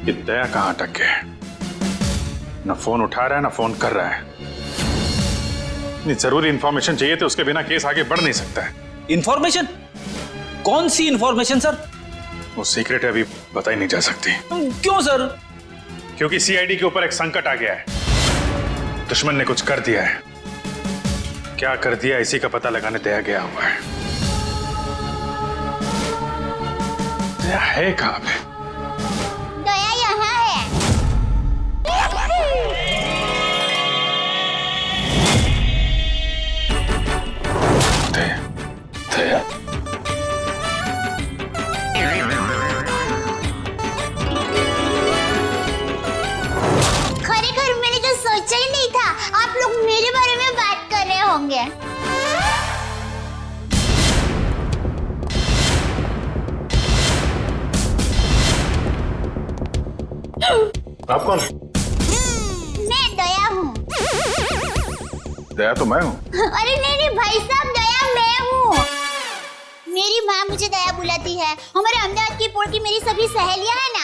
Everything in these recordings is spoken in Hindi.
ये दया कहाँ अटक गया? ना फोन उठा रहा है ना फोन कर रहा है। इतनी जरूरी इंफॉर्मेशन चाहिए तो उसके बिना केस आगे बढ़ नहीं सकता है। इंफॉर्मेशन? कौन सी इंफॉर्मेशन सर? वो सीक्रेट है, अभी बताई नहीं जा सकती। क्यों सर? क्योंकि सीआईडी के ऊपर एक संकट आ गया है। दुश्मन ने कुछ कर दिया है। क्या कर दिया इसी का पता लगाने दया गया हुआ है। दया है कहाँ पे? दया यहाँ है। दया, दया। खरेखर मैंने तो सोचा ही नहीं था आप लोग मेरे बारे में बात कर रहे होंगे। आप कौन? मैं दया हूँ। दया तो मैं हूँ। अरे नहीं भाई साहब, दया मैं हूँ। मेरी माँ मुझे दया बुलाती है। हमारे अहमदाबाद की पोल की मेरी सभी सहेलियां हैं ना,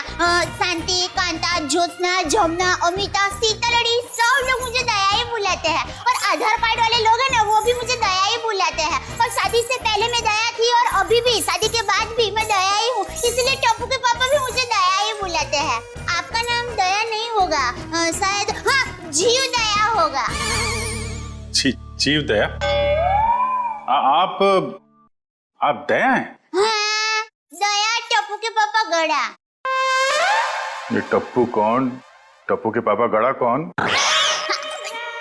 शांति, कांता, ज्योत्सना, जमुना, अमिता, सीतालड़ी, सब लोग मुझे दया ही बुलाते हैं। और आधार कार्ड वाले लोग हैं ना, वो भी मुझे दया ही बुलाते हैं। और शादी से पहले मैं दया थी और अभी भी, शादी के बाद भी मैं दया ही हूँ। इसलिए टप्पू के पापा भी मुझे दया ही बुलाते हैं। आपका नाम दया नहीं होगा, शायद हाँ जीव दया होगा। जीव दया? आप दया हैं? हाँ, दया टप्पू के पापा गड़ा। ये टप्पू कौन? टप्पू के पापा गड़ा कौन?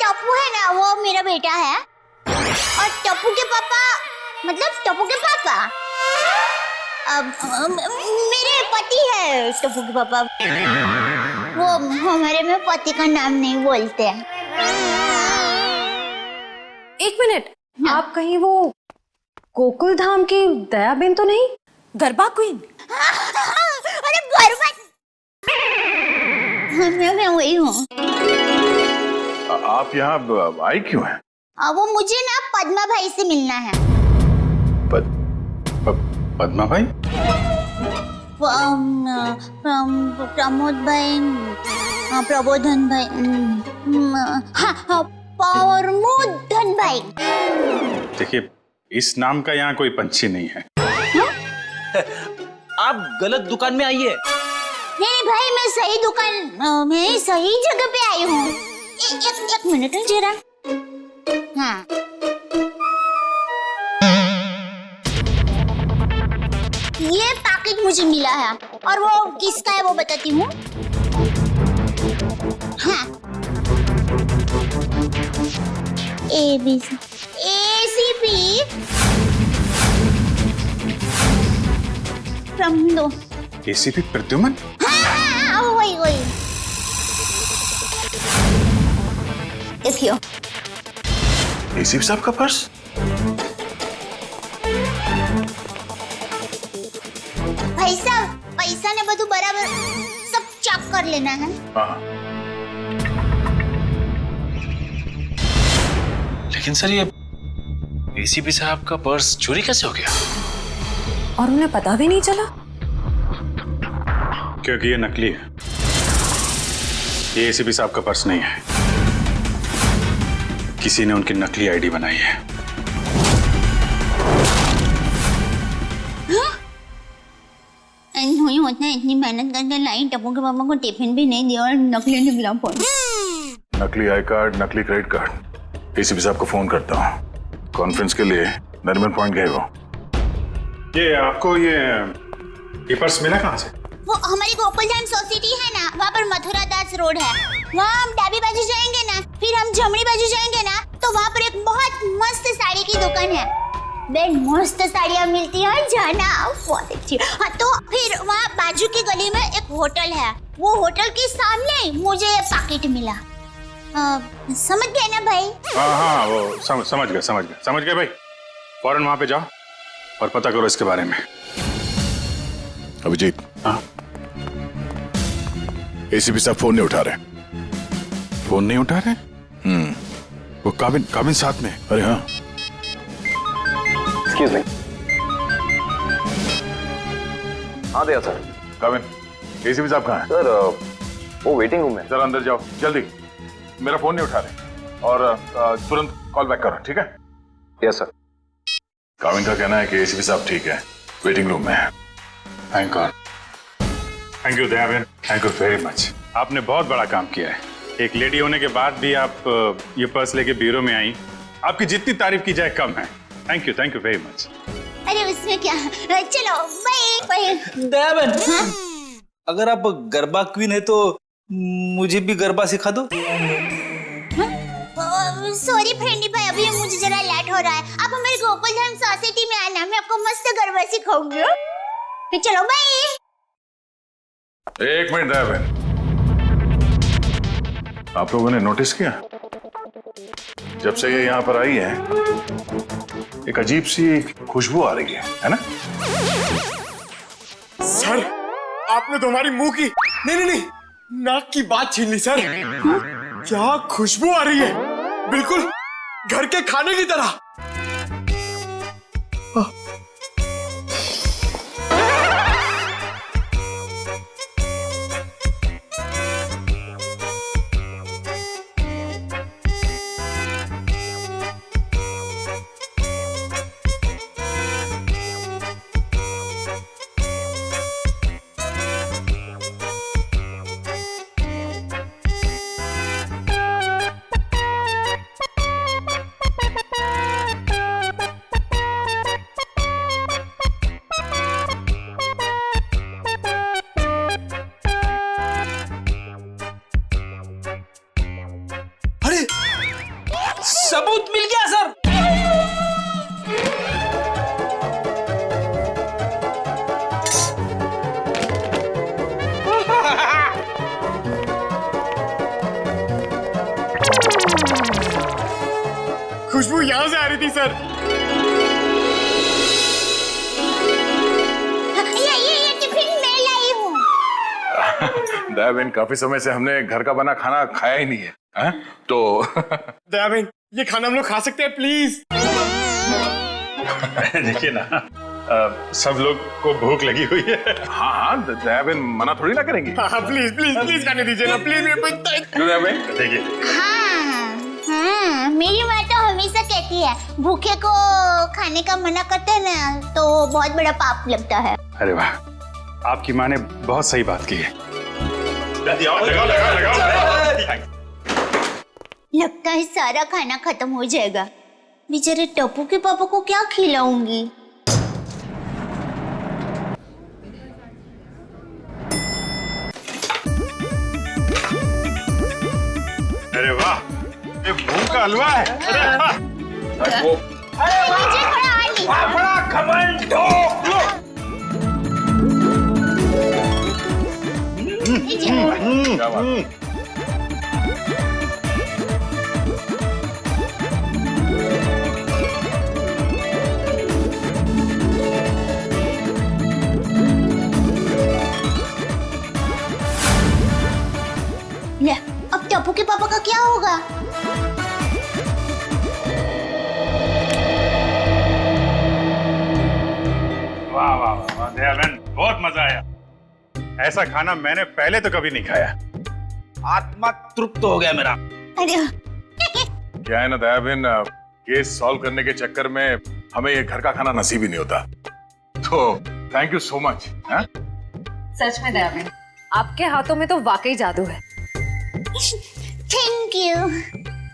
टप्पू है ना, वो मेरा बेटा है। और टप्पू के पापा मतलब टप्पू के पापा मेरे पति है। टप्पू के पापा वो हमारे में पति का नाम नहीं बोलते हैं। एक मिनट, आप कहीं वो गोकुल धाम की दया बेन तो नहीं? गरबा क्वीन? अरे गरबा मैं वही हूँ। आप यहाँ आई क्यों हैं? वो मुझे ना पद्मा भाई से मिलना है। पद्मा भाई? प्रमोद भाई, प्रबोधन भाई, हाँ प्रमोदन भाई। देखिए, इस नाम का यहाँ कोई पंछी नहीं है। आप गलत दुकान में आई है। नहीं भाई, मैं सही दुकान, मैं सही जगह पे आई हूँ। एक मिनट जरा। हाँ, ये पैकेट मुझे मिला है और वो किसका है वो बताती हूँ। हाँ, ACP प्रमदो। ACP प्रद्युमन? हाँ, वही। देखियो। ACP साहब का पर्स? भाई साहब, पैसा ने બધું बराबर सब चेक कर लेना है। हाँ। लेकिन सर, ये ACP साहब का पर्स चोरी कैसे हो गया? और उन्हें पता भी नहीं चला? क्योंकि ये नकली है। ये ACP साहब का पर्स नहीं है। किसी ने उनकी नकली आईडी बनाई है। नहीं होता है, इतनी मेहनत करके लाई, टप्पू के पापा को टिफिन भी नहीं दिया और नकली निकला फोन। नकली आई कार्ड, नकली क्रेडिट कार्ड। ACP साहब को फोन करता हूँ। कॉन्फ्रेंस के लिए नरीमन पॉइंट गए वो। ये आपको ये पर्स मिला कहाँ से? वो हमारी गोकुलधाम सोसाइटी है ना, वहाँ पर मथुरा दास रोड है। वहाँ हम डाबी बाजू जाएंगे ना, फिर हम जमनी बाजू जाएंगे ना, तो वहाँ पर एक बहुत मस्त साड़ी की दुकान है। बेन मस्त साड़ियाँ मिलती है, जाना बहुत अच्छी। हाँ, तो फिर वहाँ बाजू की गली में एक होटल है। वो होटल के सामने मुझे पैकेट मिला। समझ गए ना भाई? हाँ, वो समझ गए भाई। फौरन वहाँ पे जाओ और पता करो इसके बारे में। अभिजीत। हाँ? ACP साहब फोन नहीं उठा रहे। फोन नहीं उठा रहे? वो काबिन साथ में। अरे हाँ। Excuse me. हाँ दया सर। काबिन। एसीपी साहब कहाँ हैं? सर वो वेटिंग रूम में। जरा अंदर जाओ जल्दी, मेरा फोन नहीं उठा रहे और तुरंत कॉल बैक करो, ठीक है? Yes sir. काविन का कहना है कि एसीपी साहब ठीक है, वेटिंग रूम में है। Thank God. Thank you Dayaben, thank you very much. आपने बहुत बड़ा काम किया है। एक लेडी होने के बाद भी आप ये पर्स लेके ब्यूरो में आई। आपकी जितनी तारीफ की जाए कम है। Thank you very much. अरे उसमें क्या, चलो बाय बाय। दयाबेन, अगर आप गरबा क्वीन है तो मुझे भी गरबा सिखा दो। सॉरी फ्रेंडी भाई, अभी मुझे जरा लेट हो रहा है। आप हमारे गोकुल धाम सोसाइटी में आना, मैं आपको मस्त गरबा सिखाऊंगी। तो चलो बाय। एक मिनट दयाबेन, आप लोगों ने नोटिस किया जब से ये यहाँ पर आई है एक अजीब सी खुशबू आ रही है ना? सर आपने तो हमारी मुंह की नहीं नाक की बात छीन ली सर। क्या खुशबू आ रही है, बिल्कुल घर के खाने की तरह। सबूत मिल गया सर। खुशबू यहां से आ रही थी सर। ये टिफिन मैं लाई हूँ। दयाबेन, काफी समय से हमने घर का बना खाना खाया ही नहीं है, हैं? तो दयाबेन ये खाना हम लोग खा सकते हैं प्लीज? देखिए ना, सब लोग को भूख लगी हुई है। हाँ, दयाबेन मना थोड़ी ना करेंगी। हाँ प्लीज प्लीज प्लीज खाने दीजिए ना प्लीज। दयाबेन देखिए, हाँ, मेरी माँ तो हमेशा कहती है भूखे को खाने का मना करते हैं ना तो बहुत बड़ा पाप लगता है। अरे वाह, आपकी माँ ने बहुत सही बात की है। लगता है सारा खाना खत्म हो जाएगा। बेचारे टप्पू के पापा को क्या खिलाऊंगी? अरे वाह, ये मूंग का हलवा है। मुझे थोड़ा और लीजिए। बड़ा घमंडो। क्या बात? ले, अब टप्पू के पापा का क्या होगा? वाह वाह वाह दयाबेन, बहुत मजा आया। ऐसा खाना मैंने पहले तो कभी नहीं खाया। आत्मा तृप्त हो गया मेरा। अरे क्या है ना दयाबेन, केस सॉल्व करने के चक्कर में हमें ये घर का खाना नसीब ही नहीं होता। तो थैंक यू सो मच। सच में दयाबेन, आपके हाथों में तो वाकई जादू है। Thank you.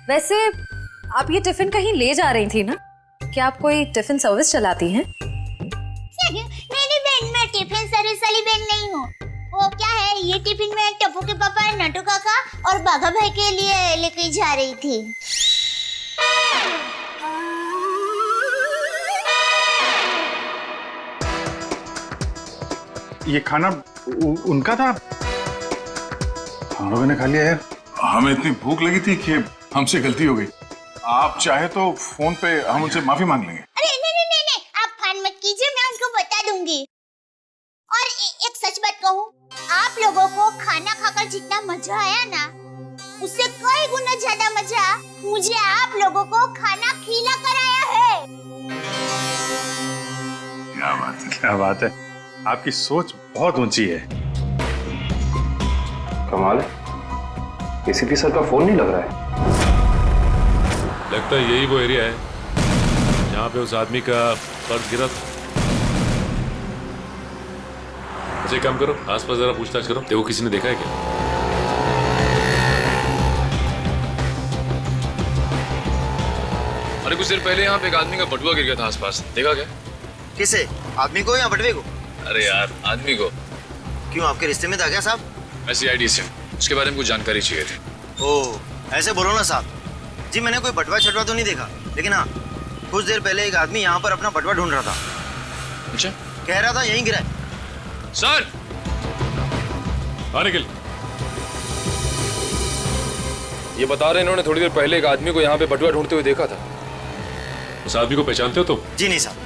वैसे आप ये टिफिन कहीं ले जा रही थी ना? क्या आप कोई टिफिन सर्विस चलाती हैं? मेरी बहन, मैं टिफिन सर्विस वाली बहन नहीं हूँ। वो क्या है, ये टिफिन मैं टप्पू के पापा, नटू काका और बाघा भाई के लिए लेके जा रही थी। ये खाना उनका था, हम लोगों ने खा लिया यार। हमें इतनी भूख लगी थी कि हमसे गलती हो गई। आप चाहे तो फोन पे हम उनसे माफी मांग लेंगे। अरे नहीं, आप फोन मत कीजिए, मैं उनको बता दूंगी। और एक सच बात कहूँ, आप लोगों को खाना खाकर जितना मजा आया ना, उससे कई गुना ज्यादा मजा मुझे आप लोगों को खाना खिला कर आया है। क्या बात है। क्या बात है, आपकी सोच बहुत ऊंची है। कमाल है, एसीपी सर का फोन नहीं लग रहा है। लगता है यही वो एरिया है जहाँ पे उस आदमी का पर्स गिरा था। अच्छा, एक काम करो, आसपास जरा पूछताछ करो, देखो किसी ने देखा है क्या। अरे कुछ देर पहले यहाँ पे एक आदमी का बटुआ गिर गया था आसपास, देखा क्या? किसे? आदमी को या बटवे को? अरे यार, आदमी को। क्यों, आपके रिश्ते में था क्या साहब? मैं CID से, उसके बारे में कुछ जानकारी चाहिए थी। ओह, ऐसे बोलो ना साहब जी। मैंने कोई बटवा छटवा तो नहीं देखा, लेकिन हाँ, कुछ देर पहले एक आदमी यहाँ पर अपना बटवा ढूंढ रहा था। अच्छा, कह रहा था यहीं गिरा है। सर निकल। ये बता रहे इन्होंने थोड़ी देर पहले एक आदमी को यहाँ पे बटुआ ढूंढते हुए देखा था। उस आदमी को पहचानते हो तुम? जी नहीं साहब।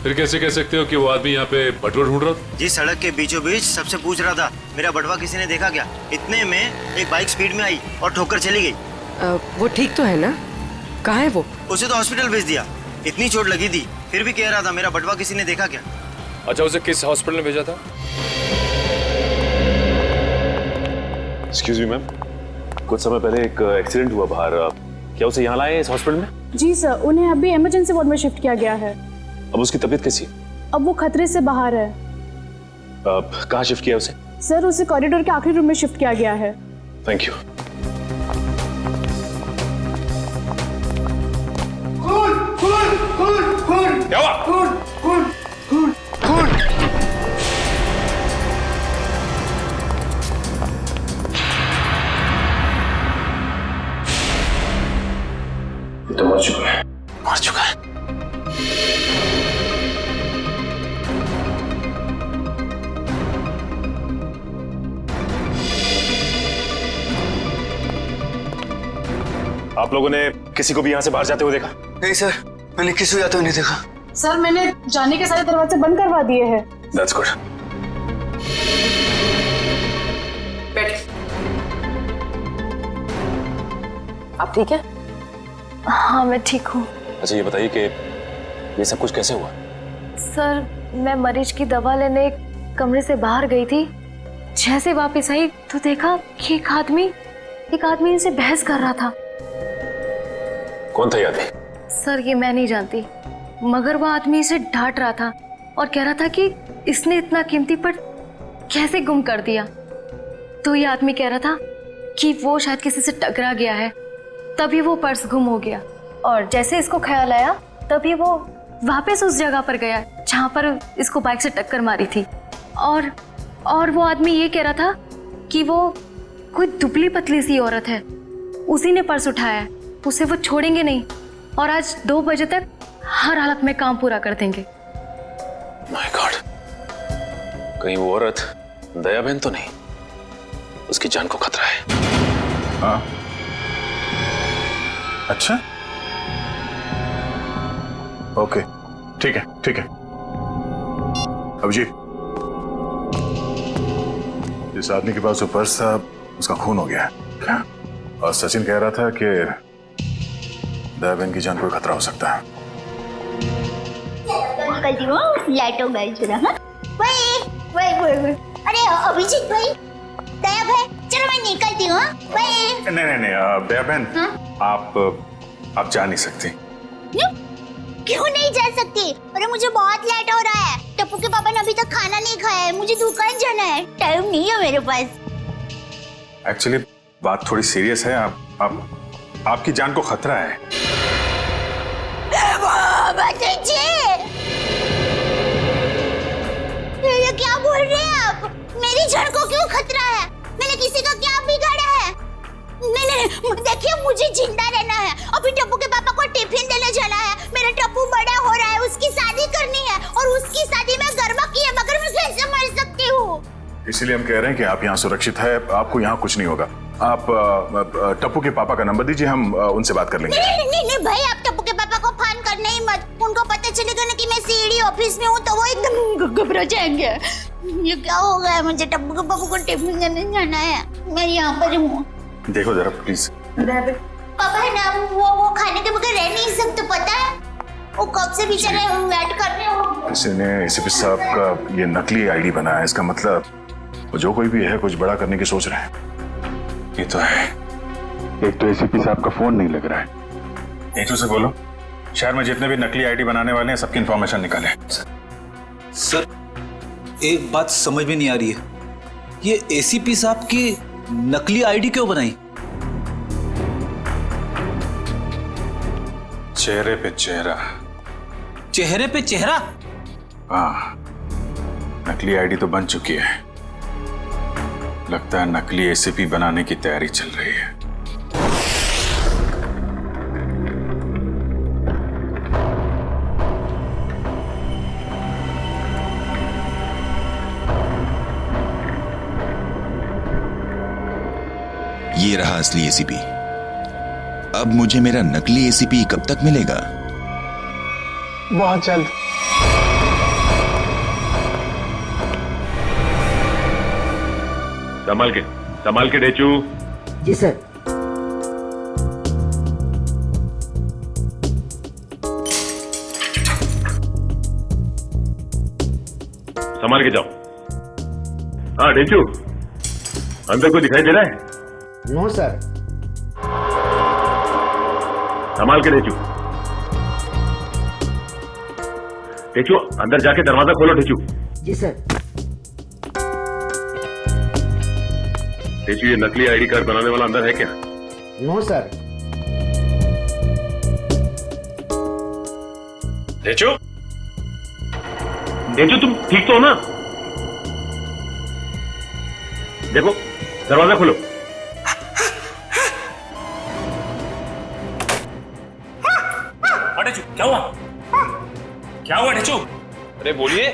फिर कैसे कह सकते हो कि वो आदमी यहाँ पे बटुआ ढूंढ रहा था? जी सड़क के बीचों बीच सबसे पूछ रहा था मेरा बटवा किसी ने देखा क्या। इतने में एक बाइक स्पीड में आई और ठोकर चली गई। वो ठीक तो है ना? कहाँ है वो? उसे तो हॉस्पिटल भेज दिया, इतनी चोट लगी थी, फिर भी कह रहा था मेरा बटवा किसी ने देखा क्या। अच्छा, उसे किस हॉस्पिटल में भेजा था? एक्सक्यूज मी मैम, कुछ समय पहले एक एक्सीडेंट हुआ बाहर, क्या उसे यहाँ लाए इस हॉस्पिटल में? जी सर, उन्हें अभी इमरजेंसी वार्ड में शिफ्ट किया गया है। अब उसकी तबीयत कैसी है? अब वो खतरे से बाहर है। कहाँ शिफ्ट किया उसे? सर, उसे कॉरिडोर के आखिरी रूम में शिफ्ट किया गया है। Thank you. क्या हुआ? ये तो मर चुका है। मर चुका है। आप लोगों ने किसी को भी यहाँ से बाहर जाते हुए देखा? नहीं सर, मैंने किसी को जाते हुए नहीं देखा। सर, मैंने जाने के सारे दरवाजे बंद करवा दिए हैं। That's good. आप ठीक है? हाँ, मैं ठीक हूँ। अच्छा, ये बताइए कि ये सब कुछ कैसे हुआ? सर, मैं मरीज की दवा लेने एक कमरे से बाहर गई थी। जैसे वापस आई तो देखा कि एक आदमी इनसे बहस कर रहा था। कौन था ये आदमी? सर, ये मैं नहीं जानती, मगर वो आदमी इसे डांट रहा था और कह रहा था कि इसने इतना कीमती पर्स कैसे गुम कर दिया। तो ये आदमी कह रहा था कि वो शायद किसी से टकरा गया है, तभी वो पर्स गुम हो गया। और जैसे इसको ख्याल आया तभी वो वापस उस जगह पर गया जहाँ पर इसको बाइक से टक्कर मारी थी। और वो आदमी ये कह रहा था कि वो कोई दुबली पतली सी औरत है, उसी ने पर्स उठाया है, उसे वो छोड़ेंगे नहीं और आज 2 बजे तक हर हालत में काम पूरा कर देंगे। माय गॉड, कहीं वो औरत दया बहन तो नहीं? उसकी जान को खतरा है। हाँ, अच्छा, ओके, ठीक है, ठीक है। अभिजीत, जिस आदमी के पास वो पर्स था उसका खून हो गया है क्या? और सचिन कह रहा था कि दया बहन की जान को खतरा हो सकता है। निकलती हूँ, लाइट हो गई जरा। हाँ, वही। अरे अभिजीत भाई, दया भाई, चलो मैं निकलती हूँ। वही। नहीं, दया बहन, आप जा नहीं सकती। क्यों नहीं जा सकती? अरे मुझे बहुत लेट हो रहा है। टप्पू के पापा ने अभी तक खाना नहीं खाया है, मुझे दुकान जाना है, टाइम नहीं है मेरे पास। एक्चुअली बात थोड़ी सीरियस है। आपकी जान को खतरा है। ये क्या बोल रहे हैं आप? मेरी जान को क्यों खतरा है? मैंने किसी का क्या बिगाड़ा है? नहीं, देखिए, मुझे जिंदा रहना है। अभी टप्पू के पापा को टिफिन देने जाना है। मेरा टप्पू बड़ा हो रहा है, उसकी शादी करनी है और उसकी शादी में गरबा की है, मगर मैं कैसे मर सकती हूँ? इसीलिए हम कह रहे हैं कि आप यहाँ सुरक्षित है, आपको यहाँ कुछ नहीं होगा। आप टप्पू के पापा का नंबर दीजिए, हम उनसे बात कर लेंगे। नहीं भाई, आप टप्पू के पापा को फोन करना ही मत। उनको पता चलेगा ना कि मैं सीडी ऑफिस में हूँ तो वो एकदम घबरा जाएंगे। ये क्या हो गया? मुझे टप्पू के पापा को टिफिन देने जाना है, मैं यहाँ पर हूँ। देखो जरा प्लीज। पापा है ना, वो खाने के बगैर रह नहीं सकते, पता है? वो कब से बेचारे वेट कर रहे हो। किसी ने एसीपी साहब का ये नकली आईडी बनाया है, इसका मतलब वो जो कोई भी है कुछ बड़ा करने की सोच रहे हैं। ये तो है, एक तो एसीपी साहब का फोन नहीं लग रहा है। एक से बोलो शहर में जितने भी नकली आईडी बनाने वाले हैं सबकी इंफॉर्मेशन निकाले। सर एक बात समझ में नहीं आ रही है, ये एसीपी साहब की नकली आईडी क्यों बनाई? चेहरे पे चेहरा। चेहरे पे चेहरा? हाँ, नकली आईडी तो बन चुकी है, लगता है नकली एसीपी बनाने की तैयारी चल रही है। ये रहा असली एसीपी। अब मुझे मेरा नकली एसीपी कब तक मिलेगा? बहुत जल्द। संभाल के डेचू। जी सर। संभाल के जाओ। हाँ डेचू, अंदर कोई दिखाई दे रहा है? No sir. संभाल के डेचू। डेचू अंदर जाके दरवाजा खोलो डेचू। जी सर। डेचू ये नकली आईडी कार्ड बनाने वाला अंदर है क्या? No sir. डेचू, डेचू तुम ठीक तो हो ना? देखो दरवाजा खोलो। डेचू क्या हुआ? क्या हुआ डेचू? अरे बोलिए।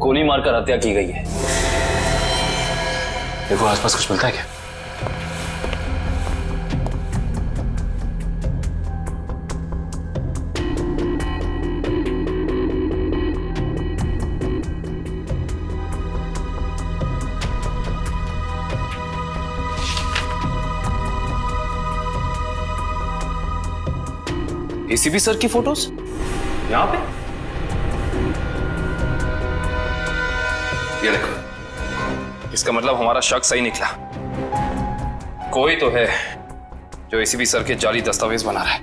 गोली मारकर हत्या की गई है। देखो आसपास कुछ मिलता है क्या? एसीपी सर की फोटोज यहां पे? ये देखो, इसका मतलब हमारा शक सही निकला। कोई तो है जो एसीपी सर के जाली दस्तावेज बना रहा है।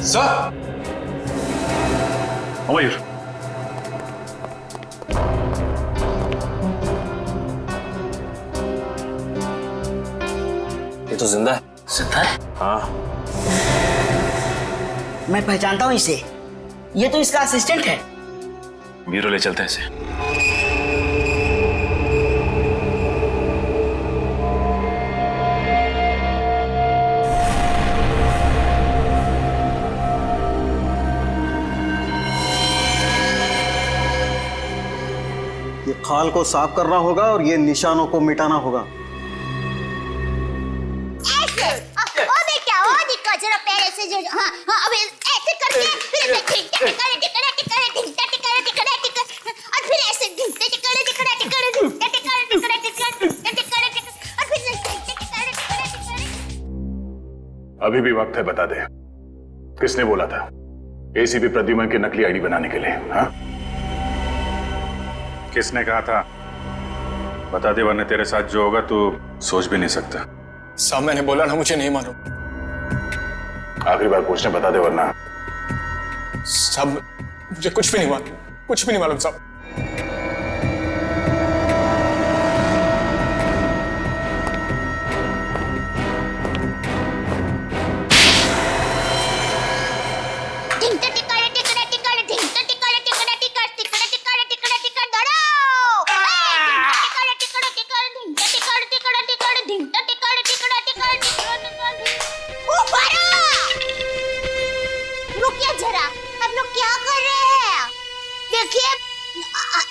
सर, मयूर, ये तो जिंदा है। जिंदा है? हाँ। मैं पहचानता हूँ इसे, ये तो इसका असिस्टेंट है। ब्यूरो ले चलते हैं इसे। ये खाल को साफ करना होगा और ये निशानों को मिटाना होगा। अभी भी वक्त है, बता दे किसने बोला था एसीपी प्रद्युमन की नकली आईडी बनाने के लिए? हाँ, किसने कहा था? बता दे वरना तेरे साथ जो होगा तू सोच भी नहीं सकता। साहब मैंने बोला ना, मुझे नहीं मालूम। आखिरी बार पूछने, बता दे वरना। साहब मुझे कुछ भी नहीं मालूम, कुछ भी नहीं मालूम साहब।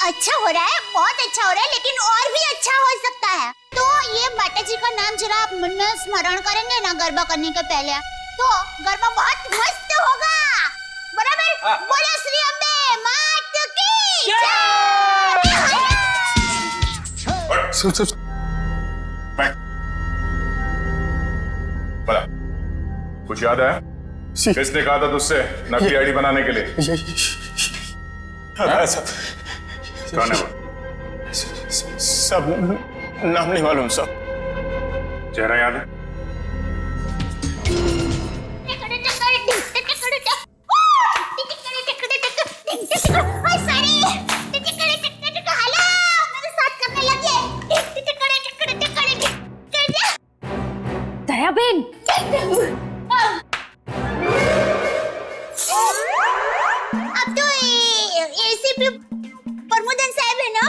अच्छा हो रहा है, बहुत अच्छा हो रहा है, लेकिन और भी अच्छा हो सकता है। तो ये माता जी का नाम जरा आप मन में स्मरण करेंगे ना गरबा करने के पहले, तो गरबा बहुत मस्त होगा। बराबर? बोलो श्री अम्बे मात की जय। बैठ। बोला, कुछ याद आया? किसने कहा था तुझसे नकली आईडी बनाने के लिए? कौन है वो? सब नाम नहीं मालूम सब। चेहरा याद है? दयाबेन, अब तो एसीपी प्रमोदन साहब है ना?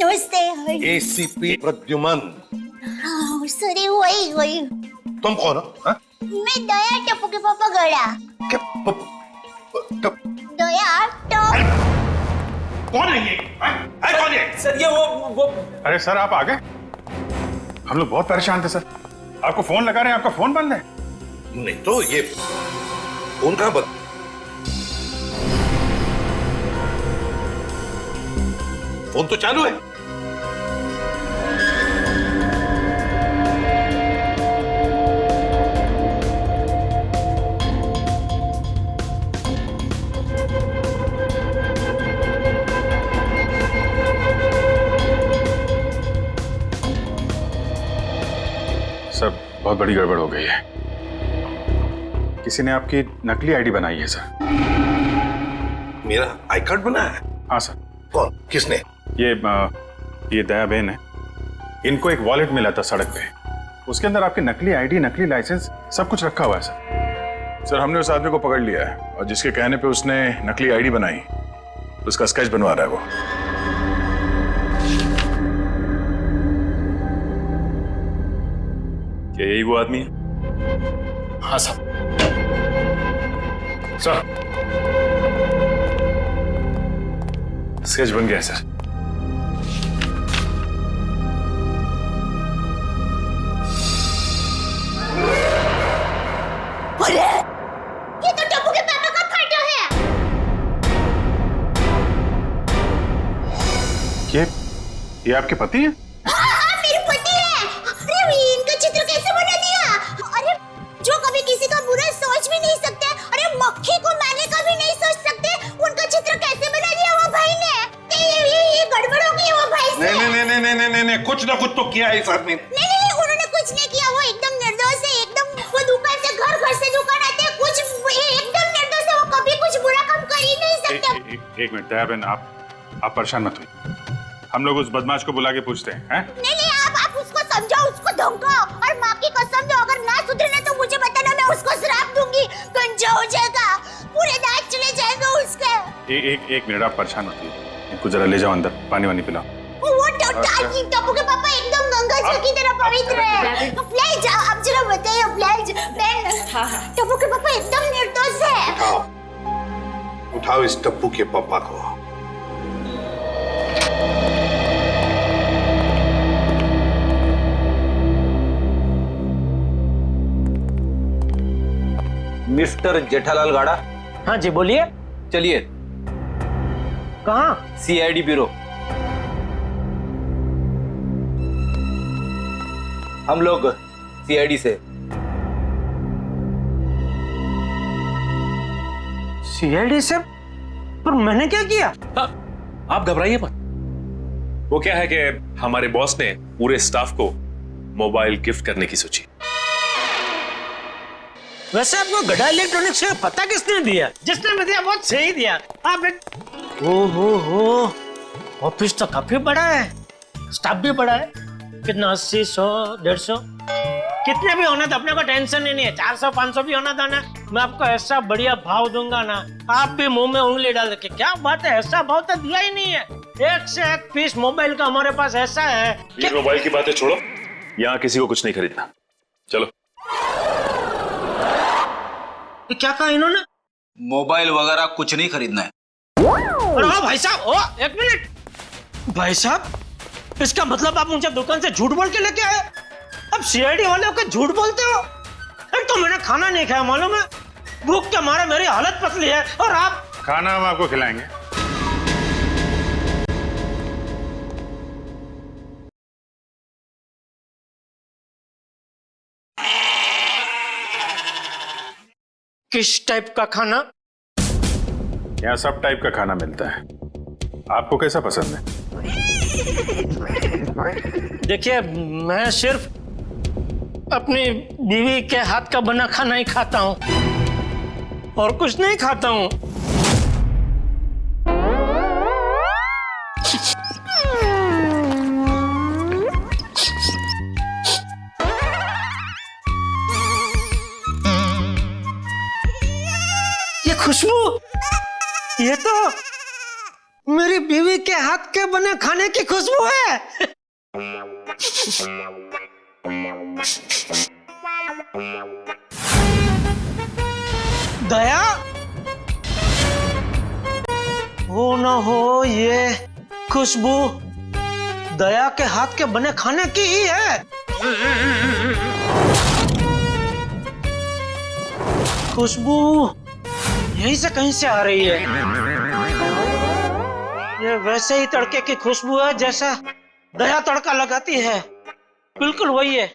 नमस्ते। एसीपी प्रद्युमन। सॉरी, वही। तुम कौन हो? हाँ? मैं दया टप्पू के पापा गड़ा। दया टप। कौन है ये? कौन है? सर ये वो अरे सर आप आ गए? हम लोग बहुत परेशान थे सर, आपको फोन लगा रहे हैं, आपका फोन बंद है। नहीं तो ये फोन कहाँ बंद? फोन तो चालू है। सर बहुत बड़ी गड़बड़ हो गई है, किसी ने आपकी नकली आईडी बनाई है सर। मेरा आई कार्ड बना है? हाँ सर। कौन? किसने? ये दया बहन है, इनको एक वॉलेट मिला था सड़क पे, उसके अंदर आपकी नकली आईडी, नकली लाइसेंस सब कुछ रखा हुआ है सर। सर हमने उस आदमी को पकड़ लिया है और जिसके कहने पे उसने नकली आईडी बनाई उसका स्केच बनवा रहा है वो। क्या यही वो आदमी है? हाँ सर। सर स्केच बन गया है सर। अरे ये तो टप्पू के पापा का फोटो है। ये आपके पति हैं? हाँ, मेरे पति है। अरे इनका चित्र कैसे बना दिया? अरे जो कभी किसी का बुरा सोच भी नहीं सकते, अरे मक्खी को मारने का भी नहीं सोच सकते, उनका चित्र कैसे बना दिया वो भाई ने? ये गड़बड़ हो गई वो भाई से। नहीं, कुछ ना कुछ तो किया है इस आदमी ने। नहीं, उन्होंने कुछ नहीं किया, वो एकदम निर्दोष है, एकदम। वो दुकान से घर से दुकान आते हैं, कुछ एकदम निर्दोष है, वो कभी कुछ बुरा काम कर ही नहीं सकते। एक मिनट दया बहन, आप परेशान मत होइए, हम लोग उस बदमाश को बुला के पूछते हैं। नहीं, आप उसको समझाओ, उसको धमकाओ और माँ की कसम दो, अगर ना सुधरे ना तो मुझे बताना, मैं उसको श्राप दूंगी, गंजा हो जाएगा, पूरे दांत चले जाएंगे उसके। एक मिनट आप परेशान मत होइए, इनको जरा ले जाओ अंदर, पानी वानी पिलाओ। वो टप्पू के पापा एकदम गंगा जल की तरह पवित्र है। प्लीज आप जरा बताइए प्लीज। टप्पू के पापा एकदम निर्दोष है। उठाओ इस टप्पू के पापा को। मिस्टर जेठालाल गाड़ा। हाँ जी बोलिए। चलिए। कहाँ? CID bureau. हम लोग सीआईडी से। सीआईडी से? पर मैंने क्या किया? आप घबराइए मत, वो क्या है कि हमारे बॉस ने पूरे स्टाफ को मोबाइल गिफ्ट करने की सोची। वैसे आपको गड़ा इलेक्ट्रॉनिक्स से पता किसने दिया? जिसने भी दिया बहुत सही दिया। आप हो ऑफिस तो काफी बड़ा है, स्टाफ भी बड़ा है। कितना 80, 100, 150 कितने भी होना था, अपने को टेंशन ही नहीं है। 400, 500 भी होना था ना, मैं आपको ऐसा बढ़िया भाव दूंगा ना, आप भी मुंह में उंगली डाल के। क्या बात है, ऐसा भाव तो दिया ही नहीं है। एक से एक पीस मोबाइल का हमारे पास ऐसा है। ये मोबाइल की बातें छोड़ो, यहाँ किसी को कुछ नहीं खरीदना, चलो। क्या कहा इन्होंने? मोबाइल वगैरह कुछ नहीं खरीदना है। अरे भाई साहब, एक मिनट भाई साहब, इसका मतलब आप मुझे दुकान से झूठ बोल के लेके आए? अब सीआईडी वाले होकर झूठ बोलते हो? एक तो मैंने खाना नहीं खाया, मालूम है, भूख के मारे मेरी हालत पतली है, और आप। खाना हम आपको खिलाएंगे। किस टाइप का खाना? यहाँ सब टाइप का खाना मिलता है, आपको कैसा पसंद है? देखिए, मैं सिर्फ अपनी बीवी के हाथ का बना खाना ही खाता हूँ और कुछ नहीं खाता हूँ। ये खुशबू, ये तो मेरी बीवी के हाथ के बने खाने की खुशबू है। दया, हो ना हो ये खुशबू दया के हाथ के बने खाने की ही है। खुशबू यहीं से कहीं से आ रही है। ये वैसे ही तड़के की खुशबू है जैसा दया तड़का लगाती है, बिल्कुल वही है।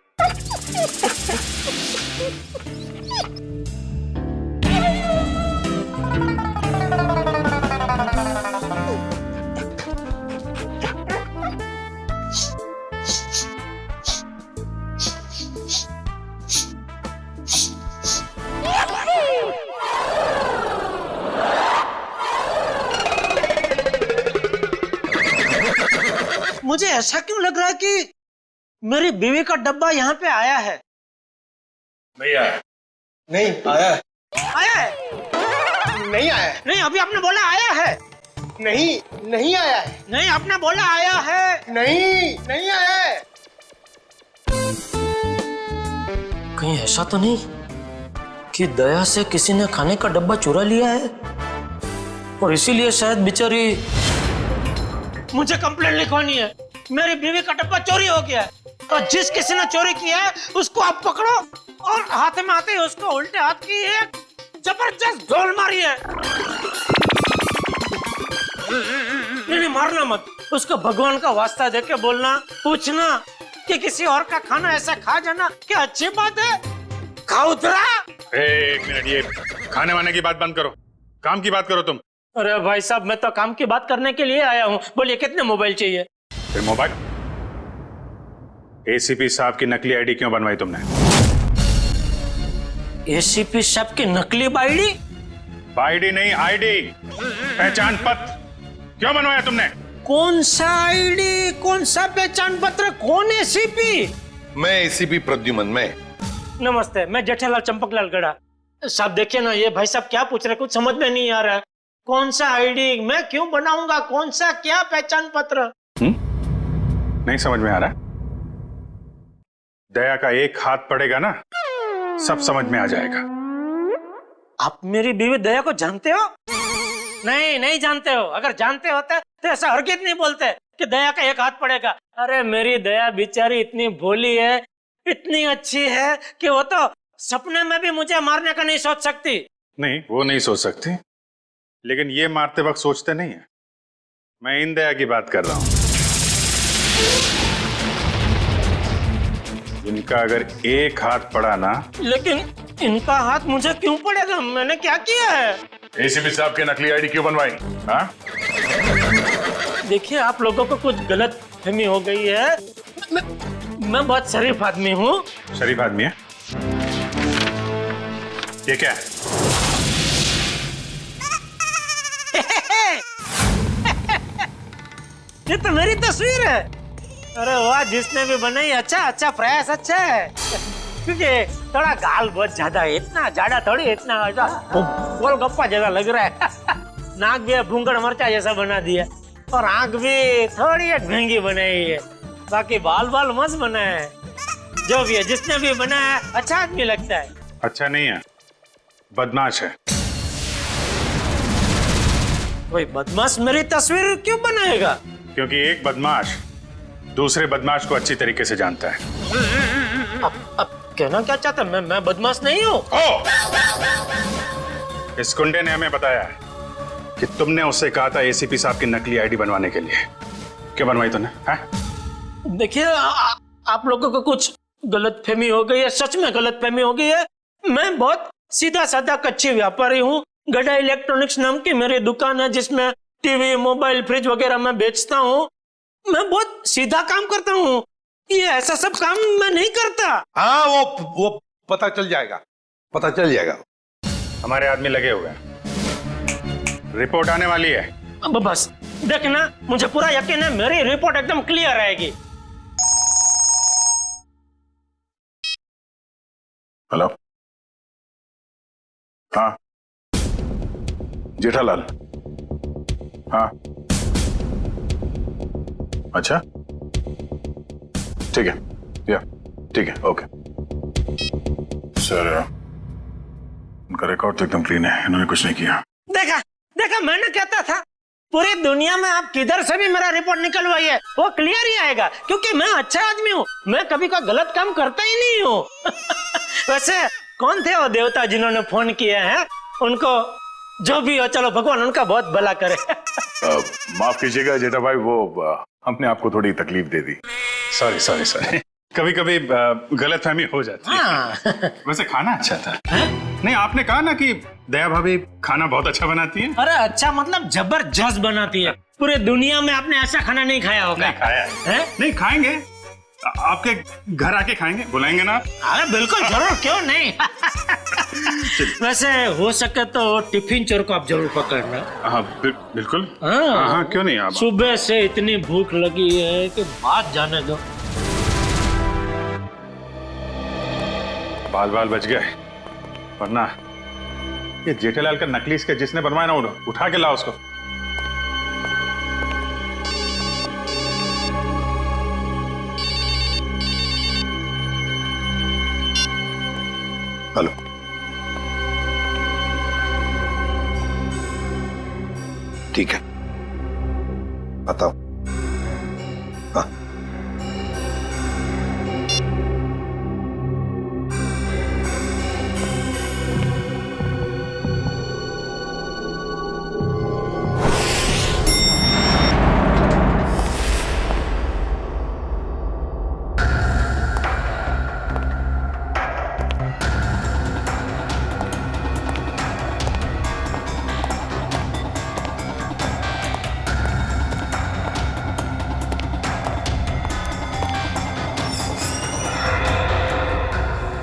मुझे ऐसा क्यों लग रहा है कि मेरी बीवी का डब्बा यहाँ पे आया है? नहीं आया। नहीं आया है। आया है? नहीं आया है। नहीं, अभी आपने बोला आया है। नहीं, नहीं आया है। नहीं, आपने बोला आया है। नहीं, नहीं आया है। कहीं ऐसा तो नहीं कि दया से किसी ने खाने का डब्बा चुरा लिया है और इसीलिए शायद बेचारी मुझे कंप्लेंट लिखवानी है। मेरी बीवी का डब्बा चोरी हो गया है और जिस किसी ने चोरी किया है उसको आप पकड़ो और हाथ में आते ही उसको उल्टे हाथ की एक जबरदस्त ढोल मारी है। नहीं, मारना मत, उसको भगवान का वास्ता देके बोलना, पूछना कि किसी और का खाना ऐसा खा जाना क्या अच्छी बात है? खाउतरा। एक मिनट, ये खाने वाने की बात बंद करो, काम की बात करो तुम। अरे भाई साहब, मैं तो काम की बात करने के लिए आया हूँ। बोलिए, कितने मोबाइल चाहिए? फिर मोबाइल? एसीपी साहब की नकली आईडी क्यों बनवाई तुमने? एसीपी साहब की नकली आईडी? आईडी नहीं, आईडी, पहचान पत्र क्यों बनवाया तुमने? कौन सा आईडी, कौन सा पहचान पत्र, कौन एसीपी? मैं एसीपी प्रद्युमन। मैं नमस्ते, मैं जेठालाल चंपकलाल गड़ा। साहब देखिए ना, ये भाई साहब क्या पूछ रहे, कुछ समझ में नहीं आ रहा है। कौन सा आईडी मैं क्यों बनाऊंगा, कौन सा क्या पहचान पत्र? नहीं समझ में आ रहा? दया का एक हाथ पड़ेगा ना, सब समझ में आ जाएगा। आप मेरी बीवी दया को जानते हो? नहीं, नहीं जानते हो। अगर जानते होते तो ऐसा हरगिज़ नहीं बोलते कि दया का एक हाथ पड़ेगा। अरे मेरी दया बेचारी इतनी भोली है, इतनी अच्छी है कि वो तो सपने में भी मुझे मारने का नहीं सोच सकती। नहीं, वो नहीं सोच सकती, लेकिन ये मारते वक्त सोचते नहीं है। मैं इन दया की बात कर रहा हूं। इनका अगर एक हाथ पड़ा ना। लेकिन इनका हाथ मुझे क्यों पड़ेगा? मैंने क्या किया है? एसीपी साहब की नकली आईडी क्यों बनवाई? हाँ? देखिए, आप लोगों को कुछ गलत फहमी हो गई है। मैं बहुत शरीफ आदमी हूँ। शरीफ आदमी है? ये क्या है? ये तो मेरी तस्वीर है। अरे वाह, जिसने भी बनाई अच्छा प्रयास अच्छा है। क्योंकि थोड़ा गाल बहुत ज्यादा है, इतना ज्यादा थोड़ी, इतना गोलगप्पा जैसा लग रहा है। नाक भी भूंगड़ मरचा जैसा बना दिया और आंख भी थोड़ी एक महंगी बनाई है। बाकी बाल मस्त बना है। जो भी है, जिसने भी बनाया है, अच्छा आदमी लगता है। अच्छा नहीं है, बदमाश है। कोई बदमाश मेरी तस्वीर क्यों बनाएगा? क्योंकि एक बदमाश दूसरे बदमाश को अच्छी तरीके से जानता है। अब कहना क्या चाहता है? मैं बदमाश नहीं हूँ। इस गुंडे ने हमें बताया है कि तुमने उससे कहा था एसीपी साहब की नकली आईडी बनवाने के लिए। क्यों बनवाई तूने? देखिए, आप लोगों को कुछ गलतफहमी हो गई है, सच में गलतफहमी हो गई है। मैं बहुत सीधा साधा कच्ची व्यापारी हूँ। गड़ा इलेक्ट्रॉनिक्स नाम की मेरी दुकान है जिसमें टीवी, मोबाइल, फ्रिज वगैरह मैं बेचता हूँ। मैं बहुत सीधा काम करता हूँ, ये ऐसा सब काम मैं नहीं करता। हाँ वो पता चल जाएगा, पता चल जाएगा। हमारे आदमी लगे हुए हैं, रिपोर्ट आने वाली है। अब बस देखना, मुझे पूरा यकीन है मेरी रिपोर्ट एकदम क्लियर आएगी। हेलो, हाँ जेठालाल, हाँ अच्छा ठीक है, या ठीक है, ओके सर। उनका रिकॉर्ड तो एकदम क्लीन है, इन्होंने कुछ नहीं किया। देखा देखा, मैंने कहता था पूरी दुनिया में आप किधर से भी मेरा रिपोर्ट निकलवाइए वो क्लियर ही आएगा, क्योंकि मैं अच्छा आदमी हूँ, मैं कभी कोई गलत काम करता ही नहीं हूँ। वैसे कौन थे वो देवता जिन्होंने फोन किया है? उनको जो भी हो, चलो भगवान उनका बहुत भला करे। माफ कीजिएगा जेठा भाई, वो हमने आपको थोड़ी तकलीफ दे दी। सॉरी सॉरी सॉरी, कभी कभी गलतफहमी हो जाती है। वैसे खाना अच्छा था। नहीं, आपने कहा ना कि दया भाभी खाना बहुत अच्छा बनाती है। अरे अच्छा मतलब जबरदस्त बनाती है, पूरे दुनिया में आपने ऐसा खाना नहीं खाया होगा। नहीं खाया है? नहीं खाएंगे, आपके घर आके खाएंगे, बुलाएंगे ना? अरे बिल्कुल जरूर, क्यों नहीं। वैसे हो सके तो टिफिन चोर को आप जरूर पकड़ना। हाँ बिल्कुल, हाँ हाँ क्यों नहीं। आप सुबह से इतनी भूख लगी है कि बात जाने दो। बाल बच गए, वरना ये जेठालाल का नकली इसके जिसने बनवाया ना, उठा के लाओ उसको। हेलो, ठीक है, बताओ। हाँ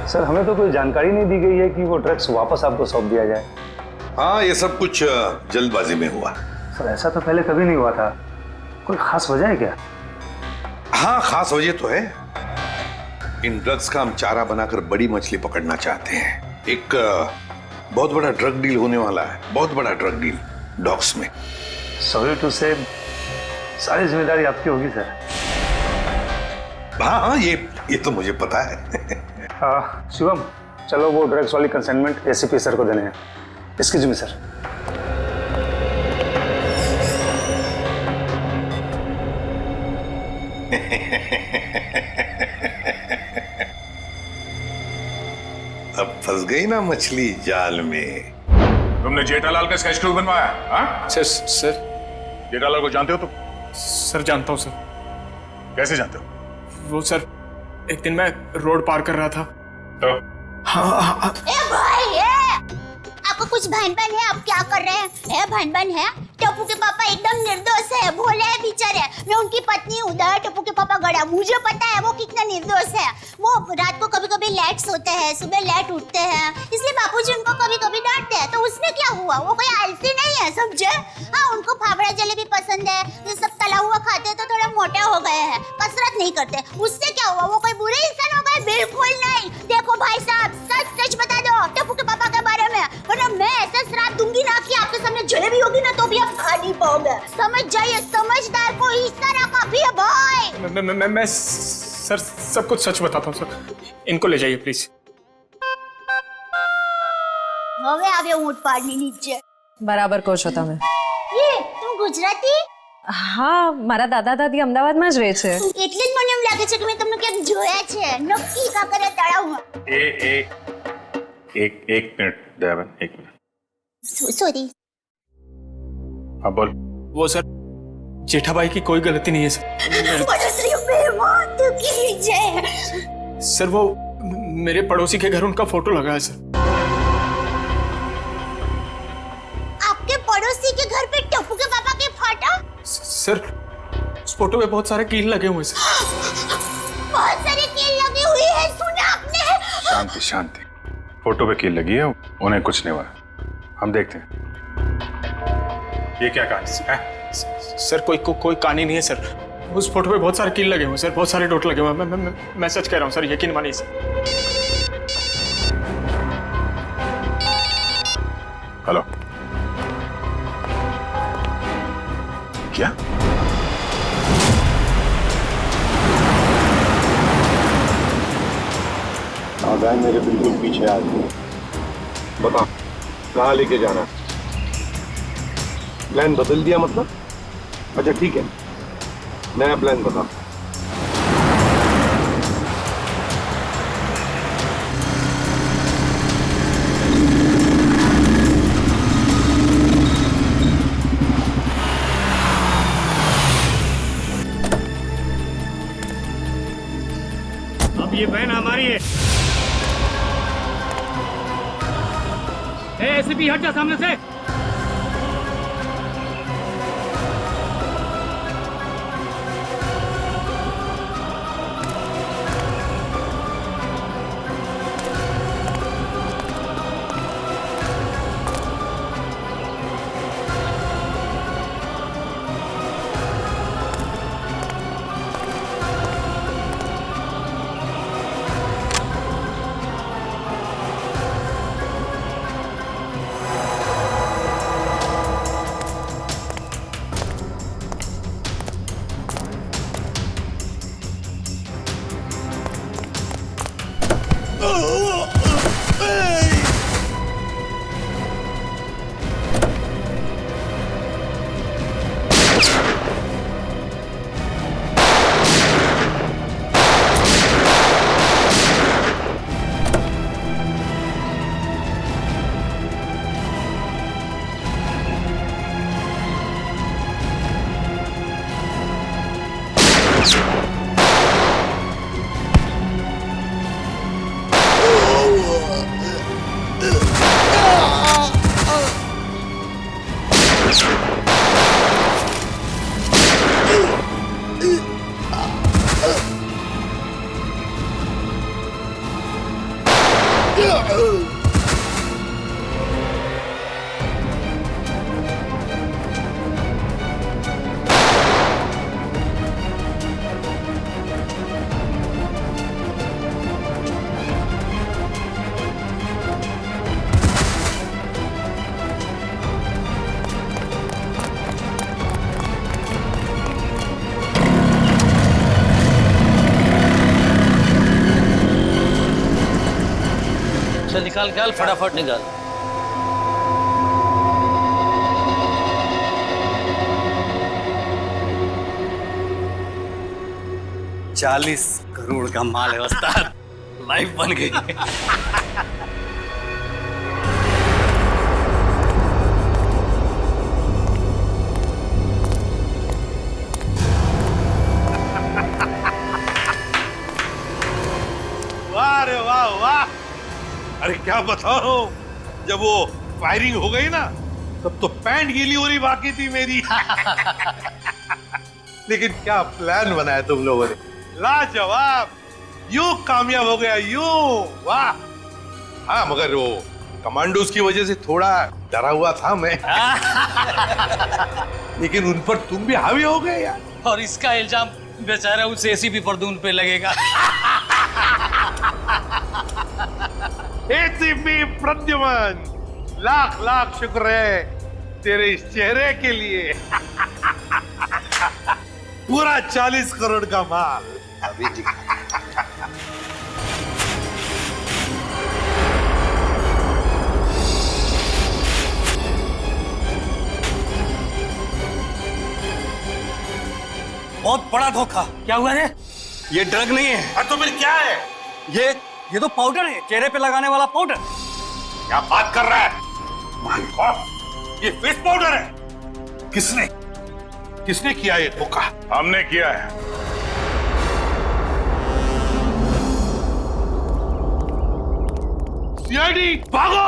सर, हमें तो कोई जानकारी नहीं दी गई है कि वो ड्रग्स वापस आपको सौंप दिया जाए। हाँ, ये सब कुछ जल्दबाजी में हुआ। सर ऐसा तो पहले कभी नहीं हुआ था, कोई खास वजह है क्या? हाँ खास वजह तो है। इन ड्रग्स का हम चारा बनाकर बड़ी मछली पकड़ना चाहते हैं। एक बहुत बड़ा ड्रग डील होने वाला है, बहुत बड़ा ड्रग डील डॉग्स में। सॉरी टू से, सारी जिम्मेदारी आपकी होगी सर। हाँ हाँ, ये तो मुझे पता है। शिवम, चलो वो ड्रग्स वाली कंसाइनमेंट एसीपी सर को देने हैं। Excuse me sir. अब फंस गई ना मछली जाल में। तुमने जेठालाल का स्केच क्यों बनवाया? हाँ सर जेठालाल को जानते हो तुम? सर जानता हूँ सर। कैसे जानते हो? वो सर, एक दिन मैं रोड पार कर रहा था तो हाँ। ए भाई, आपको कुछ भान-भान है? आप क्या कर रहे हैं? भान-भान है? टप्पू के पापा एकदम निर्दोष है, भोले है बेचारे। मैं उनकी पत्नी हूँ, टप्पू के पापा गड़ा। मुझे पता है वो कितना निर्दोष है। वो रात को कभी कभी लेट सोते हैं, सुबह लेट उठते हैं, इसलिए बापूजी उनको कभी कभी डांटते हैं। तो उसमें क्या हुआ? वो कोई आलसी नहीं है, समझे? हाँ, उनको फाफड़ा जलेबी पसंद है, ये सब तला हुआ खाते तो थोड़ा मोटा हो गए हैं, कसरत नहीं करते। उससे क्या हुआ? वो कोई बुरे इंसान हो गए? बिल्कुल नहीं। देखो भाई साहब, सच सच बता दो टप्पू के पापा के बारे में, वरना मैं ऐसा श्राप दूंगी ना कि आपके सामने जलेबी होगी ना तो भी आप खा नहीं पाओगे। समझ जाइए, समझदार को इस तरह काफी है भाई। मैं सर सब कुछ सच बताता हूँ सर। इनको ले जाइए प्लीज। હવે આવ્યો ઊંટ પાડની નીચે। બરાબર કહો છો તમે। એ તું ગુજરાતી? હા, મારા દાદા દાદી અમદાવાદમાં જ રહે છે। એટલે જ મને એમ લાગે છે કે મેં તમને ક્યાંક જોયા છે। નક્કી કાકરિયા તળાવમાં। एक मिनट दयाबेन, एक मिनट। सॉरी। हाँ बोल। वो सर, जेठाबाई की कोई गलती नहीं है सर। सर वो मेरे पड़ोसी के घर उनका फोटो लगा है सर। सर उस फोटो में बहुत सारे कील लगे हुए सर। बहुत सारे कील लगी हुई है, सुना आपने? शांति शांति, फोटो पे कील लगी है, उन्हें कुछ नहीं हुआ। हम देखते हैं ये क्या कहानी है। सर कोई कहानी नहीं है सर। उस फोटो पे बहुत सारे कील लगे हुए सर, बहुत सारे डॉट लगे हुए। मैं सच कह रहा हूँ सर, यकीन मानिए सर। हेलो, क्या? वैन मेरे बिल्कुल पीछे आ गई। बता कहाँ लेके जाना? प्लान बदल दिया मतलब? अच्छा ठीक है, नया प्लान बता। अब ये बहन हमारी है। एसीपी हट जा सामने से। निकाल निकाल फटाफट निकाल। $40 करोड़ का माल है उस्ताद, लाइफ बन गई। वाह रे वाह वाह। अरे क्या बताओ, जब वो फायरिंग हो गई ना तब तो पैंट गीली हो रही बाकी थी मेरी। लेकिन क्या प्लान बनाया तुम लोगों ने, लाजवाब। यूं कामयाब हो गया यूं, वाह। हाँ मगर वो कमांडोज की वजह से थोड़ा डरा हुआ था मैं। लेकिन उन पर तुम भी हावी हो गए यार। और इसका इल्जाम बेचारा उस एसीपी परदून पे लगेगा। एसीपी प्रद्युमन, लाख लाख शुक्र है तेरे इस चेहरे के लिए। पूरा 40 करोड़ का माल अभी दिखा। बहुत बड़ा धोखा। क्या हुआ रे? ये ड्रग नहीं है। तो फिर क्या है? ये तो पाउडर है, चेहरे पे लगाने वाला पाउडर। क्या बात कर रहा है? माय गॉड, ये फेस पाउडर है। किसने किया ये धोखा? हमने किया है। सीआईडी भागो।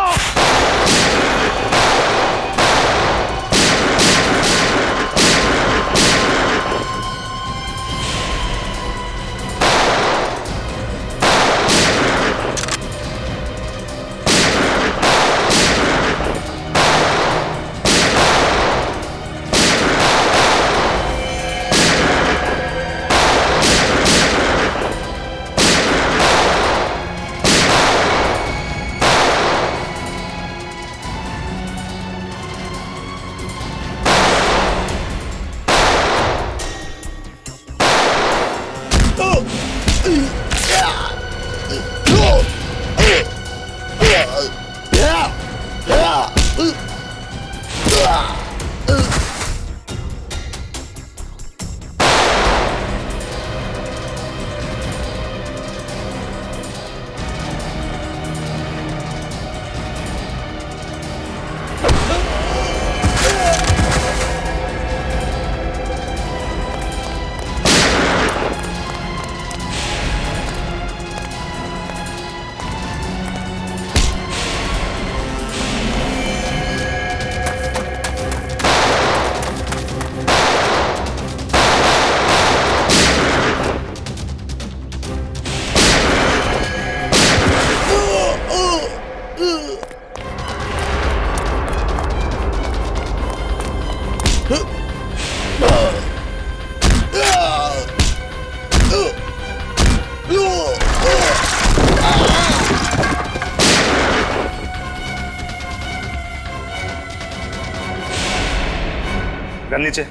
गन नीचे,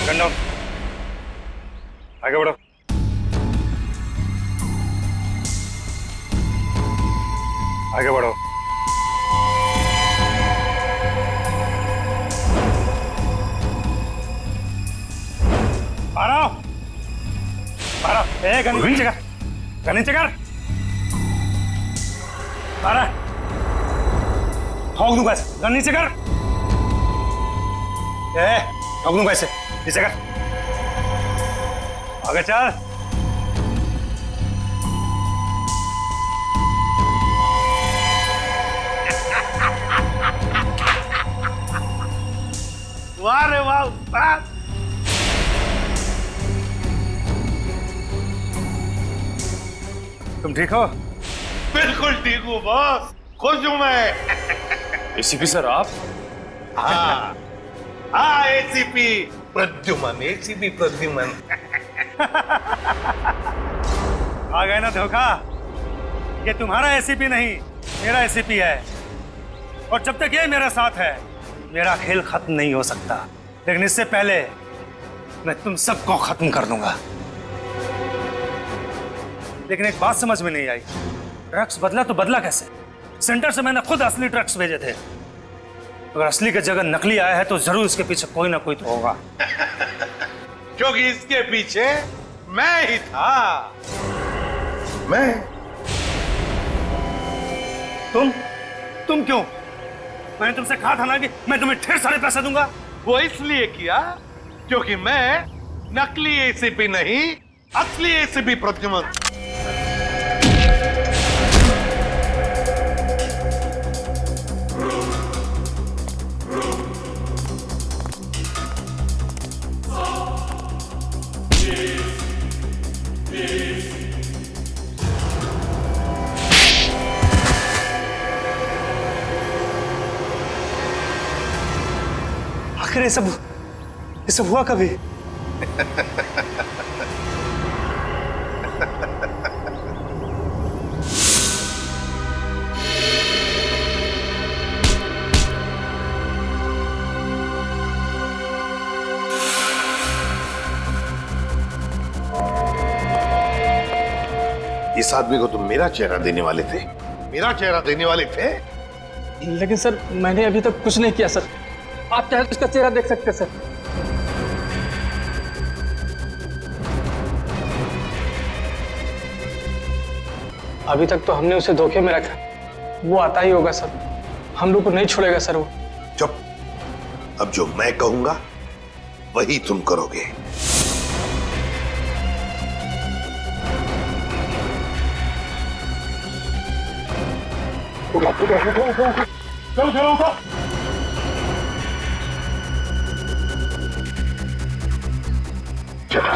गन डाउन, आगे बढ़ो। आगे बढ़ो। बारह, गन नीचे कर, गन नीचे कर। 12 ठोक दूंगा ऐसे, गन नीचे कर। ठोक दूंगा ऐसे, नीचे कर। आगे चल। वाह रे वाह उस्ताद। तुम ठीक हो? बिल्कुल ठीक हूँ बॉस, खुश हूँ मैं। एसीपी सर आप? हाँ हाँ, एसीपी प्रद्युमन, एसीपी प्रद्युमन। आ गए ना धोखा। ये तुम्हारा एसीपी नहीं, मेरा एसीपी है, और जब तक ये मेरे साथ है मेरा खेल खत्म नहीं हो सकता। लेकिन इससे पहले मैं तुम सबको खत्म कर दूंगा। लेकिन एक बात समझ में नहीं आई, ड्रग्स बदला तो बदला कैसे? सेंटर से मैंने खुद असली ड्रग्स भेजे थे। अगर असली की जगह नकली आया है तो जरूर इसके पीछे कोई ना कोई तो होगा। क्योंकि इसके पीछे मैं ही था। मैं? तुम क्यों? मैंने तुमसे कहा था ना कि मैं तुम्हें ढेर सारे पैसे दूंगा। वो इसलिए किया क्योंकि मैं नकली एसीपी नहीं, असली एसीपी प्रद्युमन। आखिर ये सब हुआ कभी? इस आदमी को तुम मेरा चेहरा देने वाले थे? मेरा चेहरा देने वाले थे? लेकिन सर मैंने अभी तक कुछ नहीं किया सर। आप चाहे तो इसका चेहरा देख सकते हैं सर। अभी तक तो हमने उसे धोखे में रखा, वो आता ही होगा सर। हम लोग को नहीं छोड़ेगा सर वो। चुप। अब जो मैं कहूंगा वही तुम करोगे। चलो,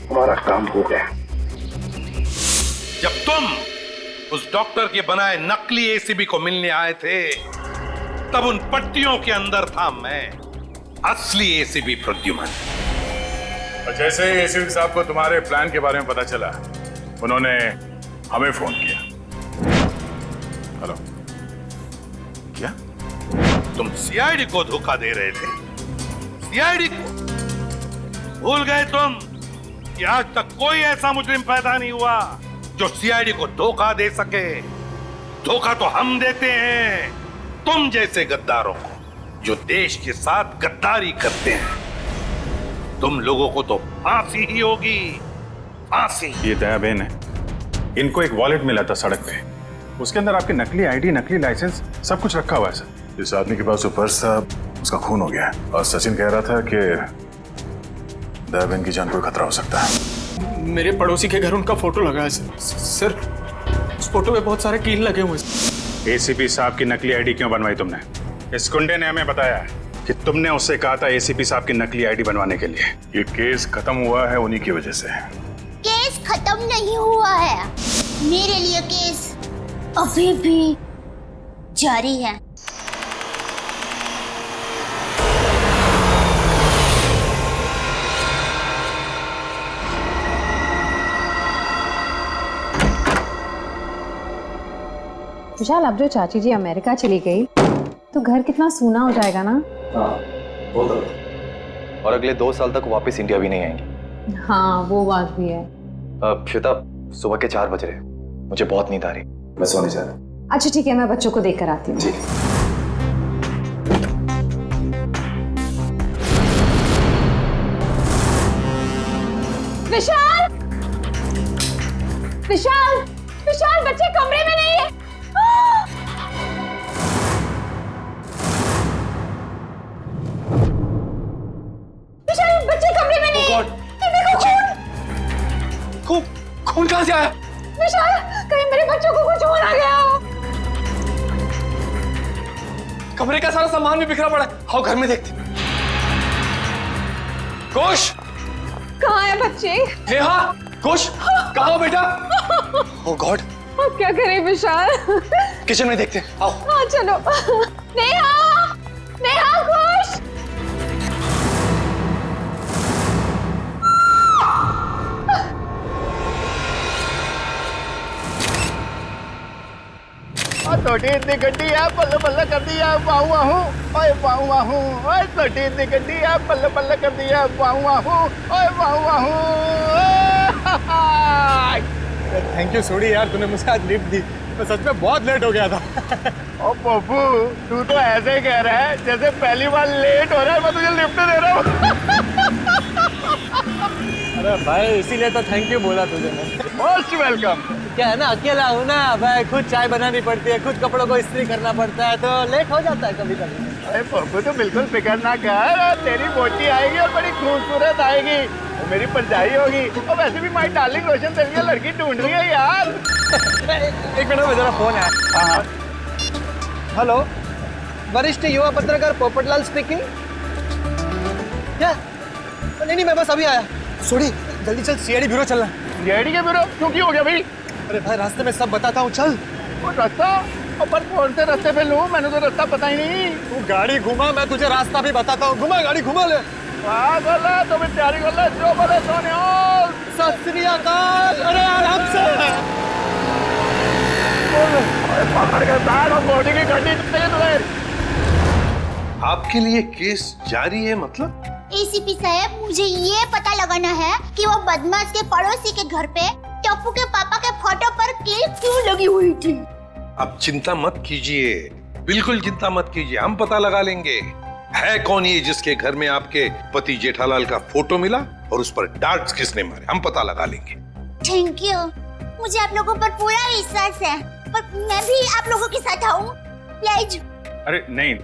हमारा काम हो गया। जब तुम उस डॉक्टर के बनाए नकली एसीबी को मिलने आए थे, तब उन पट्टियों के अंदर था मैं, असली एसीबी प्रद्युमन। और जैसे ही एसीपी साहब को तुम्हारे प्लान के बारे में पता चला, उन्होंने हमें फोन किया। हेलो, क्या तुम सीआईडी को धोखा दे रहे थे? सीआईडी को भूल गए तुम कि आज तक कोई ऐसा मुजरिम पैदा नहीं हुआ जो सीआईडी को धोखा दे सके। धोखा तो हम देते हैं तुम जैसे गद्दारों को, जो देश के साथ गद्दारी करते हैं। तुम लोगों को तो फांसी ही होगी, फांसी। ये दया बहन है, इनको एक वॉलेट मिला था सड़क पे, उसके अंदर आपकी नकली आईडी, नकली लाइसेंस, सब कुछ रखा हुआ है सर। इस आदमी के पास जो पर्स था उसका खून हो गया, और सचिन कह रहा था कि दया बहन की जान को खतरा हो सकता है। मेरे पड़ोसी के घर उनका फोटो लगा है सर। सर उस फोटो में बहुत सारे कील लगे हुए हैं। एसीपी साहब की नकली आईडी क्यों बनवाई तुमने? इस गुंडे ने हमें बताया कि तुमने उससे कहा था एसीपी साहब की नकली आईडी बनवाने के लिए। ये केस खत्म हुआ है उन्हीं की वजह से। केस खत्म नहीं हुआ है, मेरे लिए केस अभी भी जारी है। विशाल, अब जो चाची जी अमेरिका चली गई तो घर कितना सूना हो जाएगा ना। हाँ, वो तो और अगले 2 साल तक वापस इंडिया भी नहीं आएंगी। हाँ वो बात भी है। श्वेता, सुबह के 4 बज रहे, मुझे बहुत नींद आ रही, मैं सोने जा रहा। अच्छा ठीक है, मैं बच्चों को देख कर आती हूँ। जी। विशाल, विशाल, विशाल, बच्चे कमरे में नहीं है। विशाल, बच्चे कमरे में नहीं है। खून खून कहां से आया? विशाल, कहीं मेरे बच्चों को कुछ हो ना गया हो। कमरे का सारा सामान भी बिखरा पड़ा है। आओ घर में देखते। कुश, कहाँ है बच्चे? नेहा, कुश, कहाँ हो बेटा? ओह गॉड, अब क्या करें विशाल? किचन में देखते। आओ। हाँ चलो। नेहा, नेहा, खुश। छोटी इतनी गड्डी है, बल्ले बल्ले कर दिया, वाहू वाहू, ओए वाहू वाहू, ओए छोटी इतनी गड्डी है, बल्ले बल्ले कर दिया, वाहू वाहू, ओए वाहू वाहू। थैंक यू सोडी यार, तूने मुझे आज लिफ्ट दी, मैं सच में बहुत लेट हो गया था। ओ पप्पू, तू तो ऐसे ही कह रहा है जैसे पहली बार लेट हो रहा है मैं तुझे लिफ्ट दे रहा हूँ। अरे भाई, इसीलिए तो थैंक यू बोला तुझे मैं। Most welcome. क्या है ना, अकेला हूँ ना भाई, खुद चाय बनानी पड़ती है, खुद कपड़ों को इस्त्री करना पड़ता है, तो लेट हो जाता है कभी कभी। अरे पप्पू तो बिल्कुल फिक्र ना कर, तेरी बोटी आएगी और बड़ी खूबसूरत आएगी, वो मेरी परजाई होगी। और वैसे भी माई डार्लिंग रोशन तेरे लिए लड़की ढूंढ रही है यार। एक मिनट में जरा फोन है। हाँ। हेलो, वरिष्ठ युवा पत्रकार पोपटलाल स्पीकिंग। क्या? नहीं मैं बस अभी आया। सोडी, जल्दी चल, सीआईडी ब्यूरो चलना। सीआईडी के ब्यूरो? क्यों, की हो गया भाई? अरे भाई, रास्ते में सब बताता हूँ, चल। वो रास्ता? पर कौन से रास्ते पे लूँ? मैंने तो रास्ता पता ही नहीं। तू गाड़ी घुमा, मैं तुझे रास्ता भी बताता हूँ। घुमा, गाड़ी घुमा ले। बोला तो मैं तैयारी कर ले, जो बोले सोने। सत श्री अकाल। अरे आराम से। पकड़ के बैठ और बॉडी की गड्डी तुझे। आपके लिए केस जारी है मतलब? एसीपी साहब, मुझे ये पता लगाना है कि वो बदमाश के पड़ोसी के घर पे टप्पू के पापा के फोटो पर क्लिप क्यों लगी हुई थी। अब चिंता मत कीजिए, बिल्कुल चिंता मत कीजिए, हम पता लगा लेंगे है कौन ये जिसके घर में आपके पति जेठालाल का फोटो मिला और उस पर डार्ट्स किसने मारे, हम पता लगा लेंगे। थैंक यू, मुझे आप लोगों पर पूरा विश्वास है, पर मैं भी आप लोगों के साथ आऊं प्लीज। अरे नहीं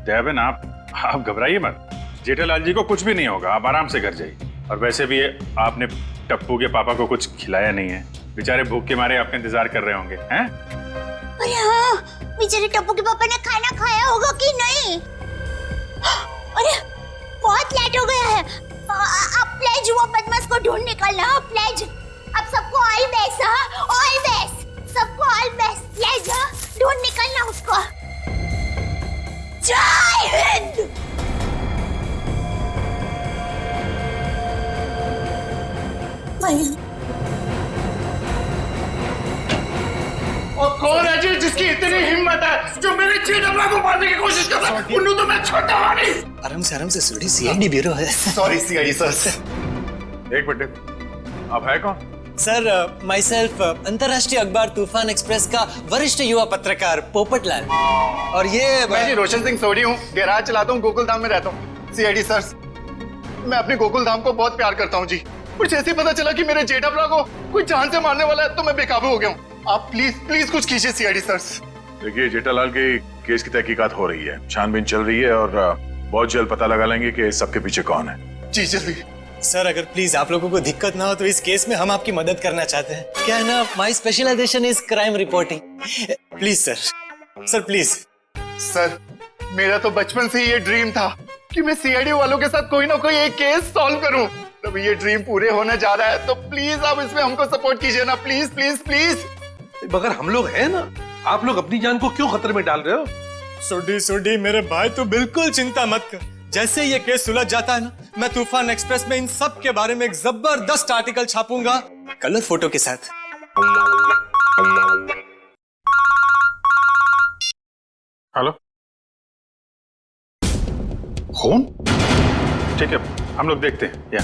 देवेन, आप घबराइए मत, जेठालाल जी को कुछ भी नहीं होगा, आप आराम से घर जाइए। और वैसे भी आपने टप्पू के पापा को कुछ खिलाया नहीं है, बेचारे भूख के मारे आपका इंतजार कर रहे होंगे। हैं? अरे हाँ, बेचारे टप्पू के पापा ने खाना खाया होगा कि नहीं? अरे बहुत लेट हो गया है, आप प्लीज वो बदमाश को ढूंढ निकालना, प्लीज। आप सबको ऑल बेस्ट, ऑल बेस्ट, सबको ऑल बेस्ट, प्लीज ढूंढ निकालना उसको। जय हिंद। और कौन है जी जिसकी इतनी हिम्मत है जो मेरे जेठमला को मारने की कोशिश करता है? उन्हें तो मैं छोड़ता नहीं। आराम से सोडी, सीआईडी ब्यूरो है। Sorry CID sir. एक मिनट, आप है कौन? सर, माई सेल्फ अंतर्राष्ट्रीय अखबार तूफान एक्सप्रेस का वरिष्ठ युवा पत्रकार पोपटलाल। और ये मैं जी रोशन सिंह सोडी हूँ, गैराज चलाता हूँ, गोकुलधाम में रहता हूँ। सीआईडी सर, मैं अपने गोकुलधाम को बहुत प्यार करता हूँ जी। कुछ ऐसे पता चला कि मेरे जेठामला को कोई जान से मारने वाला है, तो मैं बेकाबू हो गया हूँ। आप प्लीज कुछ कीजिए सीआईडी सर। देखिए, जेठालाल के केस की तहकीकात हो रही है, छानबीन चल रही है और बहुत जल्द पता लगा लेंगे कि सबके पीछे कौन है। जी जल्दी। सर, अगर प्लीज आप लोगों को दिक्कत ना हो तो इस केस में हम आपकी मदद करना चाहते हैं। क्या है ना, my specialization is crime reporting. Please sir please. Sir, मेरा तो बचपन से ये ड्रीम था कि मैं सीआईडी वालों के साथ कोई ना कोई एक केस सॉल्व करूं। तब ये ड्रीम पूरे होने जा रहा है, तो प्लीज आप इसमें हमको सपोर्ट कीजिए ना, प्लीज प्लीज प्लीज। मगर हम लोग हैं ना, आप लोग अपनी जान को क्यों खतरे में डाल रहे हो? सोडी मेरे भाई, तू बिल्कुल चिंता मत कर। जैसे ये केस सुलझ जाता है ना, मैं तूफान एक्सप्रेस में इन सब के बारे में एक जबरदस्त आर्टिकल छापूंगा, कलर फोटो के साथ। हेलो, खून? ठीक है, हम लोग देखते हैं। या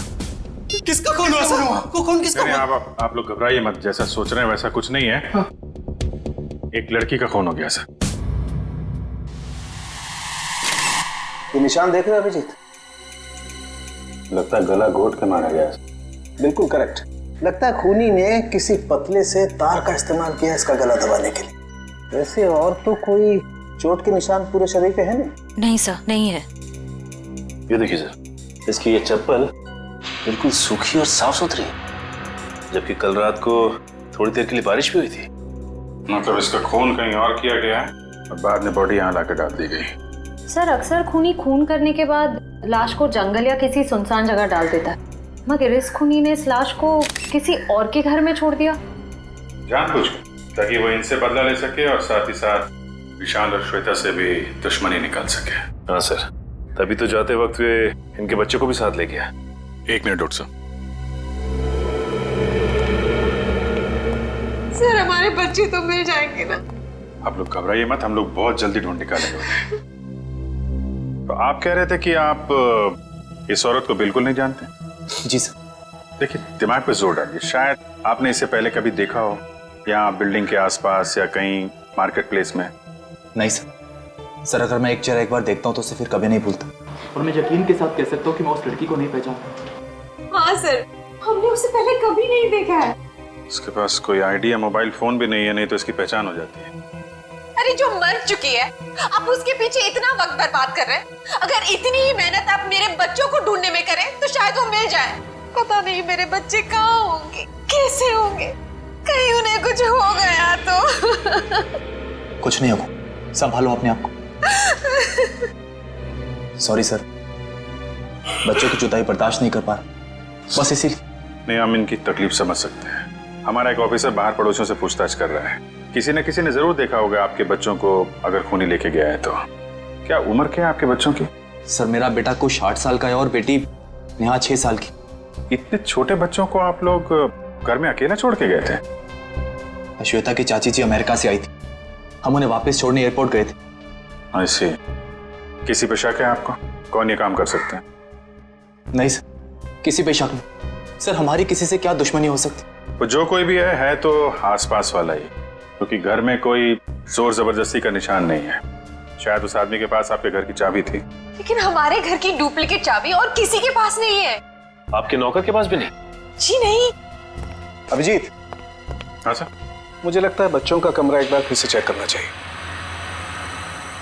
किसका खून हुआ सर? कौन किसका? नहीं, आप लोग घबराइए मत, जैसा सोच रहे हैं वैसा कुछ नहीं है। एक लड़की का खून हो गया सर। ये निशान देख रहे हो अभिजीत? लगता है गला घोट के मारा गया। बिल्कुल करेक्ट। लगता है खूनी ने किसी पतले से तार का इस्तेमाल किया इसका गला दबाने के लिए। वैसे और तो कोई चोट के निशान पूरे शरीर पे है नहीं? नहीं सर, नहीं है। ये देखिए सर, इसकी ये चप्पल बिल्कुल सूखी और साफ सुथरी है, जबकि कल रात को थोड़ी देर के लिए बारिश भी हुई थी। मतलब इसका खून कहीं और किया गया है और बाद में बॉडी यहाँ लाकर डाल दी गई। सर अक्सर खूनी खून करने के बाद लाश को जंगल या किसी सुनसान जगह डाल देता है, मगर इस खूनी ने इस लाश को किसी और के घर में छोड़ दिया। जानबूझकर, ताकि वो इनसे बदला ले सके और साथ ही साथ विशाल और श्वेता से भी दुश्मनी निकाल सके। हाँ सर, तभी तो जाते वक्त वे इनके बच्चे को भी साथ ले गया। 1 मिनट डॉक्टर साहब। सर हमारे बच्चे तो मिल जाएंगे ना? आप लोग घबराइए मत, हम लोग बहुत जल्दी ढूंढ निकालेंगे। तो आप कह रहे थे कि आप इस औरत को बिल्कुल नहीं जानते? जी सर। देखिए, दिमाग पे जोर डालिए। शायद आपने इसे पहले कभी देखा हो, या बिल्डिंग के आसपास या कहीं मार्केट प्लेस में। नहीं सर। सर अगर मैं एक चेहरा एक बार देखता हूँ तो उसे फिर कभी नहीं भूलता। और मैं यकीन के साथ कह सकता हूँ कि मैं उस लड़की को नहीं पहचानता। हाँ सर, हमने उसे पहले कभी नहीं देखा है। इसके पास कोई आईडी या मोबाइल फोन भी नहीं है, नहीं तो इसकी पहचान हो जाती है। अरे जो मर चुकी है, आप उसके पीछे इतना वक्त बर्बाद कर रहे हैं। अगर इतनी ही मेहनत आप मेरे बच्चों को ढूंढने में करें तो शायद वो मिल जाए। पता नहीं मेरे बच्चे कहाँ होंगे, कैसे होंगे, कहीं उन्हें कुछ हो गया तो। कुछ नहीं होगा, संभालो अपने आप को। सॉरी सर, बच्चों की जुदाई बर्दाश्त नहीं कर पा रहा, बस इसीलिए। नहीं, हम इनकी तकलीफ समझ सकते हैं। हमारा एक ऑफिसर बाहर पड़ोसियों से पूछताछ कर रहा है। किसी ने जरूर देखा होगा आपके बच्चों को, अगर खूनी लेके गया है तो। क्या उम्र क्या है आपके बच्चों की? सर मेरा बेटा कुछ 60 साल का है और बेटी नेहा 6 साल की। इतने छोटे बच्चों को आप लोग घर में अकेला छोड़ के गए थे? श्वेता की चाची जी अमेरिका से आई थी, हम उन्हें वापस छोड़ने एयरपोर्ट गए थे। ऐसे किसी पे शक है आपको? कौन ये काम कर सकते हैं? नहीं सर, किसी पे शक नहीं। सर हमारी किसी से क्या दुश्मनी हो सकती? वो जो कोई भी है तो आसपास वाला ही, क्योंकि घर में कोई जोर जबरदस्ती का निशान नहीं है। शायद उस आदमी के पास आपके घर की चाबी थी। लेकिन हमारे घर की डुप्लीकेट चाबी और किसी के पास नहीं है। आपके नौकर के पास भी नहीं? जी नहीं। अभिजीत। हाँ सर। मुझे लगता है बच्चों का कमरा एक बार फिर से चेक करना चाहिए।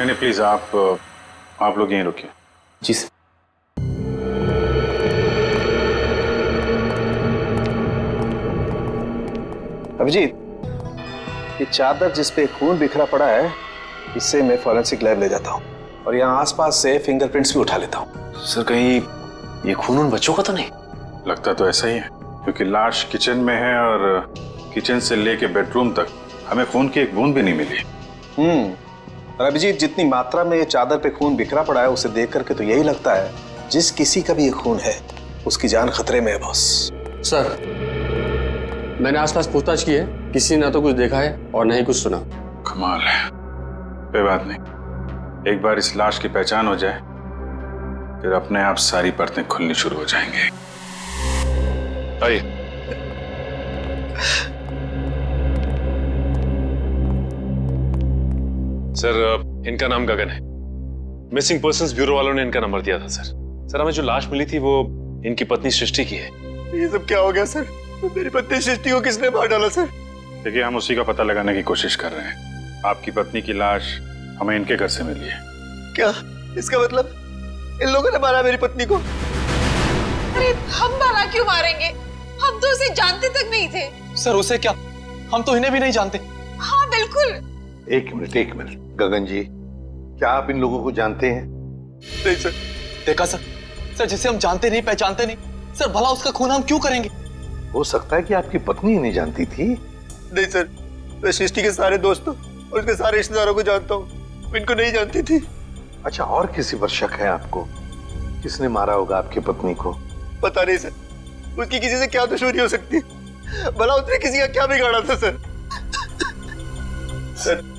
नहीं प्लीज, आप लोग यहीं रुकिए। जी सर। अभिजीत, ये चादर जिस पे खून बिखरा पड़ा है, इससे मैं फॉरेंसिक लैब ले जाता हूँ और यहाँ आसपास से फिंगरप्रिंट्स भी उठा लेता हूँ। सर कहीं ये खून उन बच्चों का तो नहीं? लगता तो ऐसा ही है, क्योंकि लाश किचन में है और किचन से लेके बेडरूम तक हमें खून की एक बूंद भी नहीं मिली। और अभिजीत, जितनी मात्रा में ये चादर पे खून बिखरा पड़ा है उसे देख करके तो यही लगता है जिस किसी का भी ये खून है उसकी जान खतरे में है बॉस। सर मैंने आसपास पूछताछ की है, किसी ने ना तो कुछ देखा है और ना ही कुछ सुना। कमाल है। कोई बात नहीं, एक बार इस लाश की पहचान हो जाए फिर अपने आप सारी परतें खुलनी शुरू हो जाएंगे। आइए। सर इनका नाम गगन है। मिसिंग पर्संस ब्यूरो वालों ने इनका नंबर दिया था सर। सर हमें जो लाश मिली थी वो इनकी पत्नी सृष्टि की है। ये सब क्या हो गया सर? मेरी पत्नी सृष्टि को किसने मार डाला सर? देखिए, हम उसी का पता लगाने की कोशिश कर रहे हैं। आपकी पत्नी की लाश हमें इनके घर से मिली है। क्या इसका मतलब इन लोगों ने मारा मेरी पत्नी को? अरे हम भला क्यों मारेंगे? हम तो उसे जानते तक नहीं थे। सर उसे क्या, हम तो इन्हें भी नहीं जानते। हाँ बिल्कुल। एक मिनट गगन जी, क्या आप इन लोगों को जानते हैं? नहीं सर। देखा सर, सर जिसे हम जानते नहीं पहचानते नहीं, सर भला उसका खून हम क्यों करेंगे? हो सकता है कि आपकी पत्नी ही नहीं जानती थी। नहीं सर, मैं सृष्टि के सारे दोस्तों और उसके सारे रिश्तेदारों को जानता हूँ, इनको नहीं जानती थी। अच्छा, और किसी पर शक है आपको? किसने मारा होगा आपकी पत्नी को? पता नहीं सर, उसकी किसी से क्या दुश्मनी हो सकती है? भला उसने किसी का क्या बिगाड़ा था सर? सर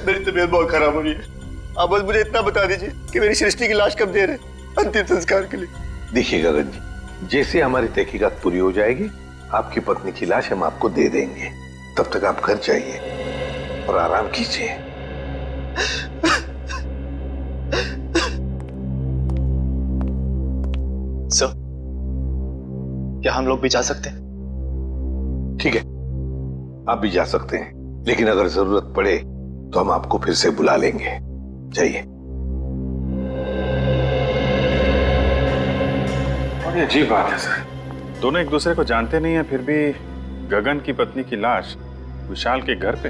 मेरी तबीयत बहुत खराब हो रही है, आप बस मुझे इतना बता दीजिए कि मेरी सृष्टि की लाश कब दे रहे अंतिम संस्कार के लिए। देखिए गगन जी, जैसे हमारी तहकीकात पूरी हो जाएगी आपकी पत्नी की लाश हम आपको दे देंगे। तब तक आप घर जाइए और आराम कीजिए। सर, क्या हम लोग भी जा सकते हैं? ठीक है, आप भी जा सकते हैं, लेकिन अगर जरूरत पड़े तो हम आपको फिर से बुला लेंगे। जाइए। और ये अजीब बात है सर, दोनों एक दूसरे को जानते नहीं है, फिर भी गगन की पत्नी की लाश विशाल के घर पे।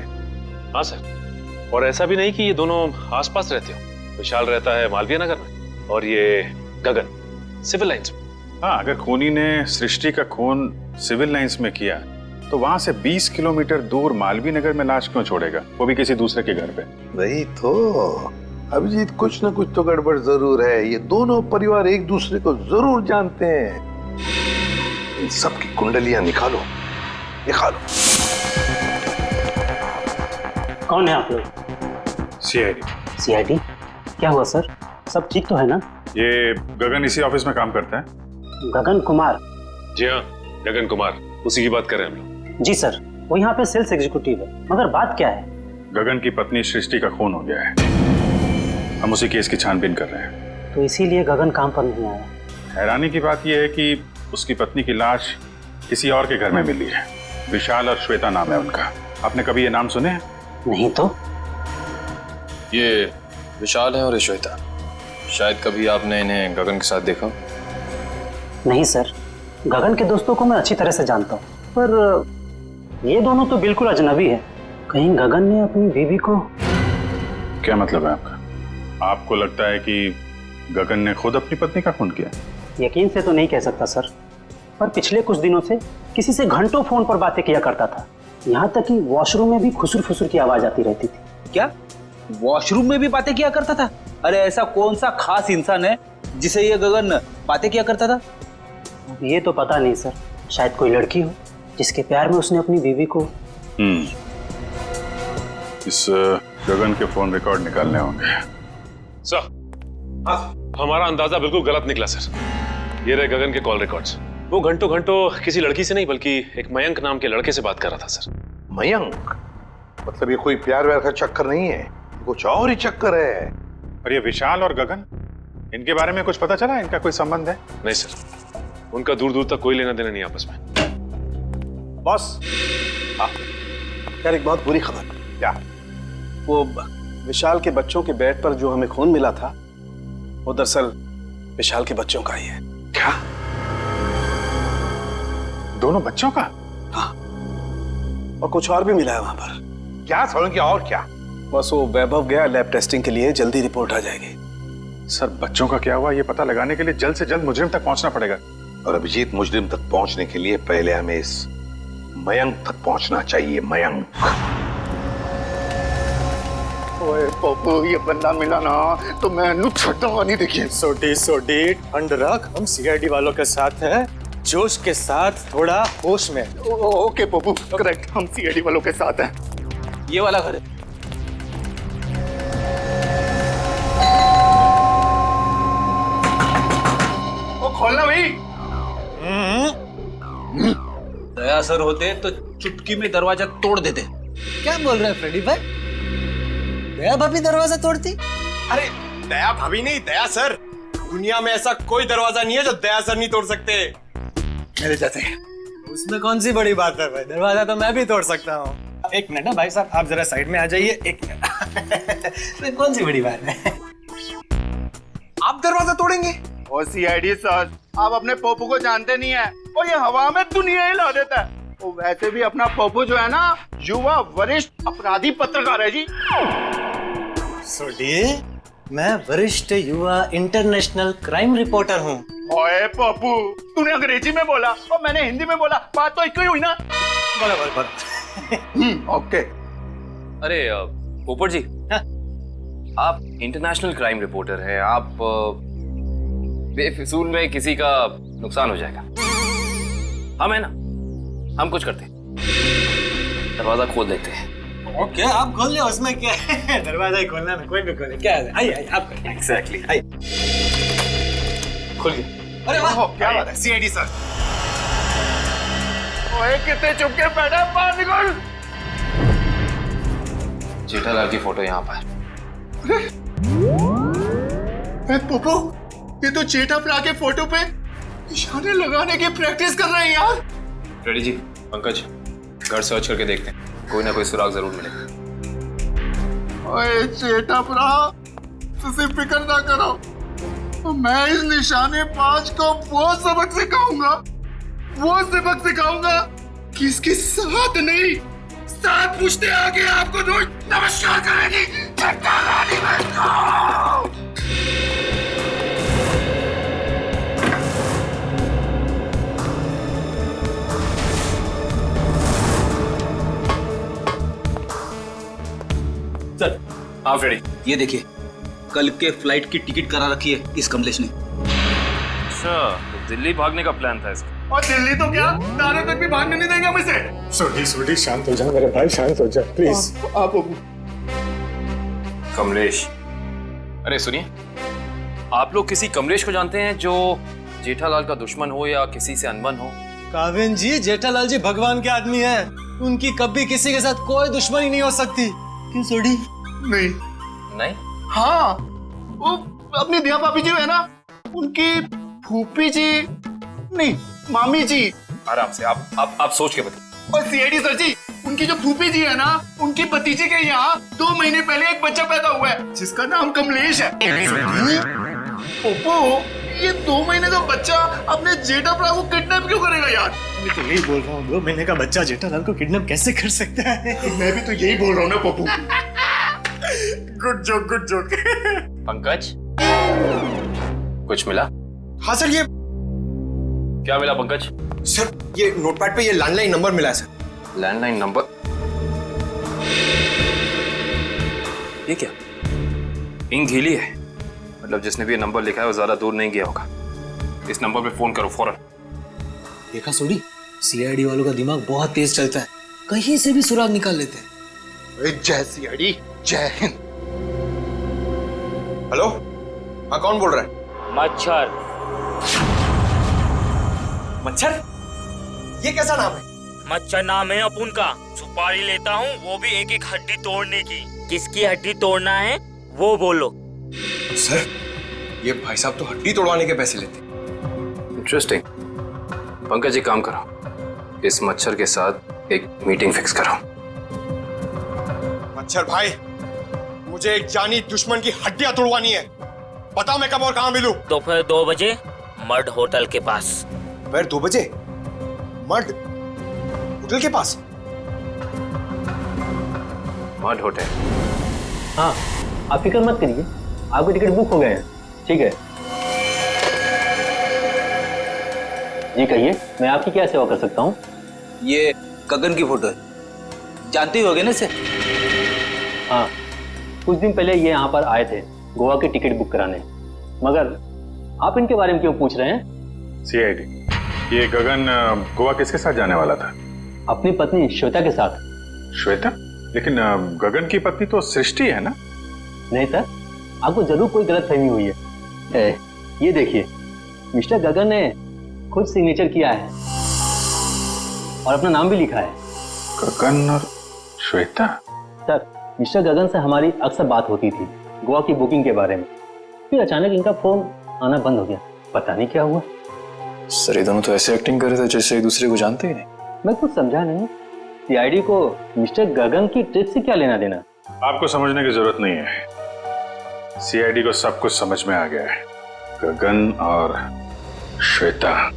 हाँ सर, और ऐसा भी नहीं कि ये दोनों आसपास रहते हो। विशाल रहता है मालवीय नगर में और ये गगन सिविल लाइंस में। हाँ, अगर खूनी ने सृष्टि का खून सिविल लाइंस में किया तो वहां से 20 किलोमीटर दूर मालवीय नगर में लाश क्यों छोड़ेगा, वो भी किसी दूसरे के घर पे। वही तो अभिजीत, कुछ ना कुछ तो गड़बड़ जरूर है। ये दोनों परिवार एक दूसरे को जरूर जानते हैं। इन सब की कुंडलियां निकालो, निकालो। कौन है आप लोग? सीआईडी। सीआईडी? क्या हुआ सर? सब ठीक तो है ना? ये गगन इसी ऑफिस में काम करता है। गगन कुमार? जी हाँ, गगन कुमार, उसी की बात कर रहे हैं हम लोग। जी सर, वो यहाँ पे सेल्स एग्जीक्यूटिव है। मगर बात क्या है? गगन की पत्नी सृष्टि का खून हो गया है, हम उसी केस की छानबीन कर रहे हैं। तो इसीलिए गगन काम पर नहीं आया। हैरानी की बात यह है कि उसकी पत्नी की लाश किसी और के घर में मिली है। विशाल और श्वेता नाम है उनका। आपने कभी ये नाम सुने हैं? नहीं तो। ये विशाल है और ये श्वेता। शायद कभी आपने इन्हें गगन के साथ देखा? नहीं सर, गगन के दोस्तों को मैं अच्छी तरह से जानता हूँ, पर ये दोनों तो बिल्कुल अजनबी है। कहीं गगन ने अपनी बीवी को... क्या मतलब है आपका? आपको लगता है कि गगन ने खुद अपनी पत्नी का खून किया? यकीन से तो नहीं कह सकता सर, पर पिछले कुछ दिनों से किसी से घंटों फोन पर बातें किया करता था। यहाँ तक कि वॉशरूम में भी खुसुर फुसुर की आवाज आती रहती थी। क्या वॉशरूम में भी बातें किया करता था? अरे ऐसा कौन सा खास इंसान है जिसे ये गगन बातें किया करता था? ये तो पता नहीं सर, शायद कोई लड़की हो जिसके प्यार में उसने अपनी बीवी को... इस गगन के फोन रिकॉर्ड निकालने होंगे। सर, हमारा अंदाजा बिल्कुल गलत निकला सर। ये रहे गगन के कॉल रिकॉर्ड्स। वो घंटों घंटों किसी लड़की से नहीं बल्कि एक मयंक नाम के लड़के से बात कर रहा था सर। मयंक? मतलब ये कोई प्यार व्यार का चक्कर नहीं है, कुछ और ही चक्कर है। और ये विशाल और गगन, इनके बारे में कुछ पता चला? इनका कोई संबंध है? नहीं सर, उनका दूर दूर तक कोई लेना देना नहीं आपस में। बॉस, यार एक बहुत बुरी खबर। क्या? वो विशाल के बच्चों के बेड पर जो हमें खून मिला था, वो दरअसल विशाल के बच्चों का ही है। क्या? दोनों बच्चों का? हाँ, और कुछ और भी मिला है वहां पर। क्या सोलंकी? और क्या? बस वो वैभव गया लैब टेस्टिंग के लिए, जल्दी रिपोर्ट आ जाएगी। सर, बच्चों का क्या हुआ ये पता लगाने के लिए जल्द से जल्द मुजरिम तक पहुंचना पड़ेगा। और अभिजीत, मुजरिम तक पहुंचने के लिए पहले हमें इस मयंक तक पहुंचना चाहिए। मयंक। ओए पप्पू, ये बंदा मिला ना तो मैं छुट्टा नहीं। देखिए सोडी ठंड रख, हम सीआईडी वालों के साथ हैं, जोश के साथ, थोड़ा होश में। ओके पप्पू, करेक्ट, हम सीआईडी वालों के साथ हैं। ये वाला घर है। खोलना भाई। दया सर होते तो चुटकी में दरवाजा तोड़ देते। क्या बोल रहे हैं फ्रेडी भाई? दया भाभी दरवाजा तोड़ती? अरे दया भाभी नहीं, दया सर। दुनिया में ऐसा कोई दरवाजा नहीं है जो दया सर नहीं तोड़ सकते। मेरे जैसे। उसमें कौन सी बड़ी बात है भाई, दरवाजा तो मैं भी तोड़ सकता हूँ। एक मिनट ना भाई साहब, आप जरा साइड में आ जाइए। एक मिनट। कौन सी बड़ी बात है? आप दरवाजा तोड़ेंगे? ओ सीआईडी सर, आप अपने पोपू को जानते नहीं है, और ये हवा में दुनिया हिला देता है। और वैसे भी अपना पोपू जो है ना, युवा वरिष्ठ अपराधी पत्रकार है जी। सोडी, मैं वरिष्ठ युवा इंटरनेशनल क्राइम रिपोर्टर हूँ। ओए पप्पू, तूने अंग्रेजी में बोला और मैंने हिंदी में बोला, बात तो एक ही हुई ना। बराबर। ओके। अरे पोपट जी, आप इंटरनेशनल क्राइम रिपोर्टर हैं, आप बेफिजूल में किसी का नुकसान हो जाएगा। हम है ना, हम कुछ करते हैं, दरवाजा खोल देते हैं। ओके, आप खोल ले, उसमें क्या है? दरवाजा ही खोलना ना, कोई भी खोले। क्या है? आइए आप। एग्जैक्टली। खुल गया। अरे वाह, क्या बात है सीआईडी सर। ओए कितने चुप के बैठा, बाहर निकल। जेठालाल की फोटो यहाँ पर। पोपो, ये तो जेठा प्रा के फोटो पे निशाने लगाने की प्रैक्टिस कर रहे हैं यार। रेडी जी, पंकज घर सर्च करके देखते हैं, कोई ना कोई सुराग जरूर मिलेगा। ओए जेठा प्रा, तुझे फिक्र ना करो, मैं इस निशाने बाज को वो सबक सिखाऊंगा कि इसके साथ नहीं, साथ पूछते आगे आपको रोज नमस्कार करेगी। सर हाँ फ्रेडी, ये देखिए, कल के फ्लाइट की टिकट करा रखी है इस कमलेश ने। अच्छा, तो दिल्ली भागने का प्लान था इसका। और दिल्ली तो क्या, दारे तक भी भागने नहीं देंगे मुझसे। सोडी शांत हो जा मेरे भाई, शांत हो जा प्लीज। आप कमलेश, अरे सुनिए, आप लोग किसी कमलेश को जानते हैं जो जेठालाल का दुश्मन हो या किसी से अनबन हो? काविन जी, जेठालाल जी भगवान के आदमी हैं, उनकी कभी किसी के साथ कोई दुश्मनी नहीं हो सकती। क्यों सोडी? नहीं? हाँ, वो अपनी दिया भाभी जी है ना, उनकी फूफी जी नहीं, मामी जी। आराम से, आप सोच के बताइए। और सीआईडी सर जी, उनकी जो फूफी जी है ना, उनकी भतीजे के यहाँ 2 महीने पहले एक बच्चा पैदा हुआ है जिसका नाम कमलेश है। पोपो, ये 2 महीने का बच्चा अपने जेठा प्रा को किडनैप क्यों करेगा यार? मैं तो यही बोल रहा हूँ, 2 महीने का बच्चा जेठालाल को किडनैप कैसे कर सकता है? मैं भी तो यही बोल रहा हूँ ना पोपो। Good joke. पंकज, कुछ मिला? हाँ सर, ये क्या मिला पंकज? सर, ये नोटपैड पे ये लैंडलाइन नंबर मिला है सर। Landline number? ये क्या, इंक गीली है, मतलब जिसने भी ये नंबर लिखा है वो ज्यादा दूर नहीं गया होगा। इस नंबर पे फोन करो फौरन। देखा सोडी, सीआईडी वालों का दिमाग बहुत तेज चलता है, कहीं से भी सुराग निकाल लेते हैं। जय सीआईडी, जय हिंद। हेलो, हाँ कौन बोल रहा है? मच्छर? ये कैसा नाम है? मच्छर नाम है अपुन का। सुपारी लेता हूँ, वो भी एक हड्डी तोड़ने की। किसकी हड्डी तोड़ना है वो बोलो। सर, ये भाई साहब तो हड्डी तोड़वाने के पैसे लेते। इंटरेस्टिंग। पंकज जी काम करो, इस मच्छर के साथ एक मीटिंग फिक्स करो। मच्छर भाई, मुझे एक जानी दुश्मन की हड्डियां तोड़वानी है। बताओ मैं कब और कहां मिलूं? दोपहर 2 बजे मर्ड होटल के पास। दोपहर 2 बजे मर्ड होटल के पास? Mud hotel? हाँ, आप फिक्र मत करिए, आपके टिकट बुक हो गए हैं। ठीक है जी, कहिए मैं आपकी क्या सेवा कर सकता हूँ? ये गगन की फोटो है, जानते ही होगे ना इसे? हाँ, कुछ दिन पहले ये यहाँ पर आए थे गोवा की टिकट बुक कराने, मगर आप इनके बारे में क्यों पूछ रहे हैं? सीआईडी, ये गगन गोवा किसके साथ जाने वाला था? अपनी पत्नी श्वेता के साथ। श्वेता? लेकिन गगन की पत्नी तो सृष्टि है ना? नहीं सर, आपको जरूर कोई गलतफहमी हुई है। ये देखिए, मिस्टर गगन ने खुद सिग्नेचर किया है और अपना नाम भी लिखा है। गगन और श्वेता? सर, मिस्टर गगन से हमारी अक्सर बात होती थी गोवा की बुकिंग के बारे में, फिर अचानक इनका फोन आना बंद हो गया, पता नहीं क्या हुआ। सर, ये दोनों तो ऐसे एक्टिंग कर रहे थे जैसे एक दूसरे को जानते ही नहीं। मैं कुछ समझा नहीं, सीआईडी को मिस्टर गगन की ट्रिप से क्या लेना देना? आपको समझने की जरूरत नहीं है, सीआईडी को सब कुछ समझ में आ गया है। गगन और श्वेता।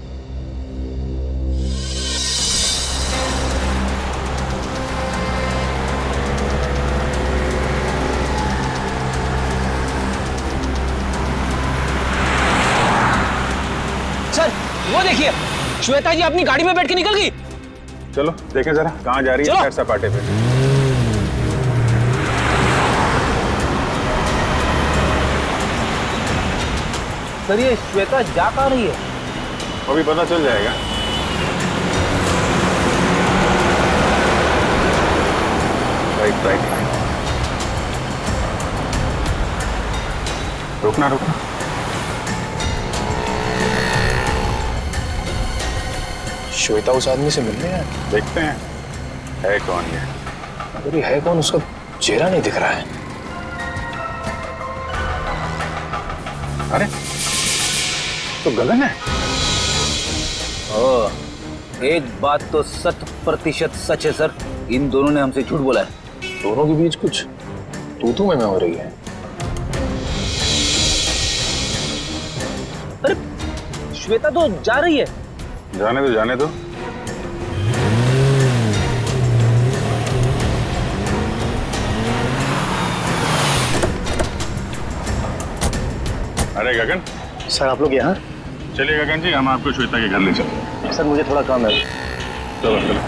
सर, वो देखिए, श्वेता जी अपनी गाड़ी में बैठ के निकल गई। चलो देखें जरा कहाँ जा रही है सैर सपाटे पे। सर, ये श्वेता जा कहाँ रही है? अभी पता चल जाएगा। राइट राइट राइट, रुकना रुकना। श्वेता उस आदमी से मिलने आया। देखते हैं है कौन ये। अगर ये है कौन, उसका चेहरा नहीं दिख रहा है। अरे तो गगन है। एक बात तो 100% सच है सर, इन दोनों ने हमसे झूठ बोला है। दोनों के बीच कुछ तू में हो रही है। अरे श्वेता तो जा रही है। जाने दो जाने दो। अरे गगन। सर आप लोग यहाँ? चलिए गगन जी, हम आपको श्वेता के घर ले चलते। सर मुझे थोड़ा काम है। चलो चलो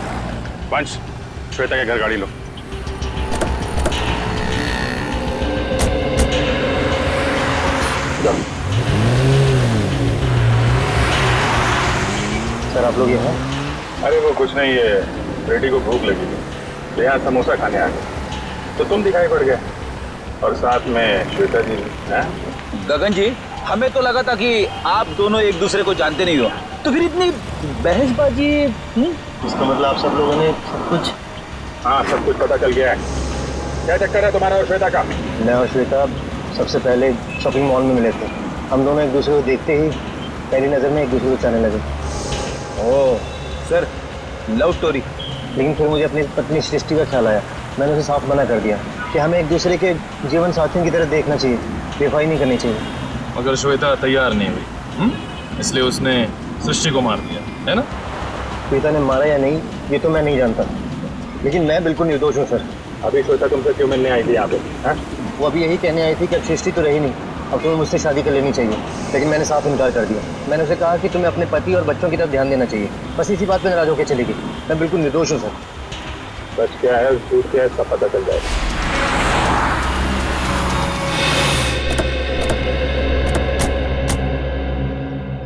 पंच, श्वेता के घर गाड़ी लो। सर आप लोग यहाँ? अरे वो कुछ नहीं, ये बेटी को भूख लगी थी तो यहाँ समोसा खाने आ गए तो तुम दिखाई पड़ गए और साथ में श्वेता जी। गगन जी, हमें तो लगा था कि आप दोनों एक दूसरे को जानते नहीं हो, तो फिर इतनी बहसबाजी। इसका मतलब आप सब लोगों ने सब कुछ? हाँ सब कुछ पता चल गया है। क्या चक्कर है तुम्हारा और श्वेता का? मैं और श्वेता सबसे पहले शॉपिंग मॉल में मिले थे। हम दोनों एक दूसरे को देखते ही पहली नज़र में एक दूसरे को चाहने लगे। Oh sir, love story. लेकिन फिर मुझे अपनी पत्नी सृष्टि का ख्याल आया। मैंने उसे साफ मना कर दिया कि हमें एक दूसरे के जीवन साथियों की तरह देखना चाहिए, बेवफाई नहीं करनी चाहिए। मगर श्वेता तैयार नहीं हुई, इसलिए उसने सृष्टि को मार दिया, है ना? श्वेता ने मारा या नहीं ये तो मैं नहीं जानता, लेकिन मैं बिल्कुल निर्दोष हूँ सर। अभी श्वेता तुमसे क्यों मिलने आई थी यहाँ पे? वो अभी यही कहने आई थी कि अब सृष्टि तो रही नहीं, अब तुम्हें मुझसे शादी कर लेनी चाहिए। लेकिन मैंने साफ इनकार कर दिया। मैंने उसे कहा कि तुम्हें अपने पति और बच्चों की तरफ ध्यान देना चाहिए। बस इसी बात पर नाराज होकर चली गई। मैं बिल्कुल निर्दोष हूँ सर। सच क्या है झूठ क्या है सब पता चल जाएगा।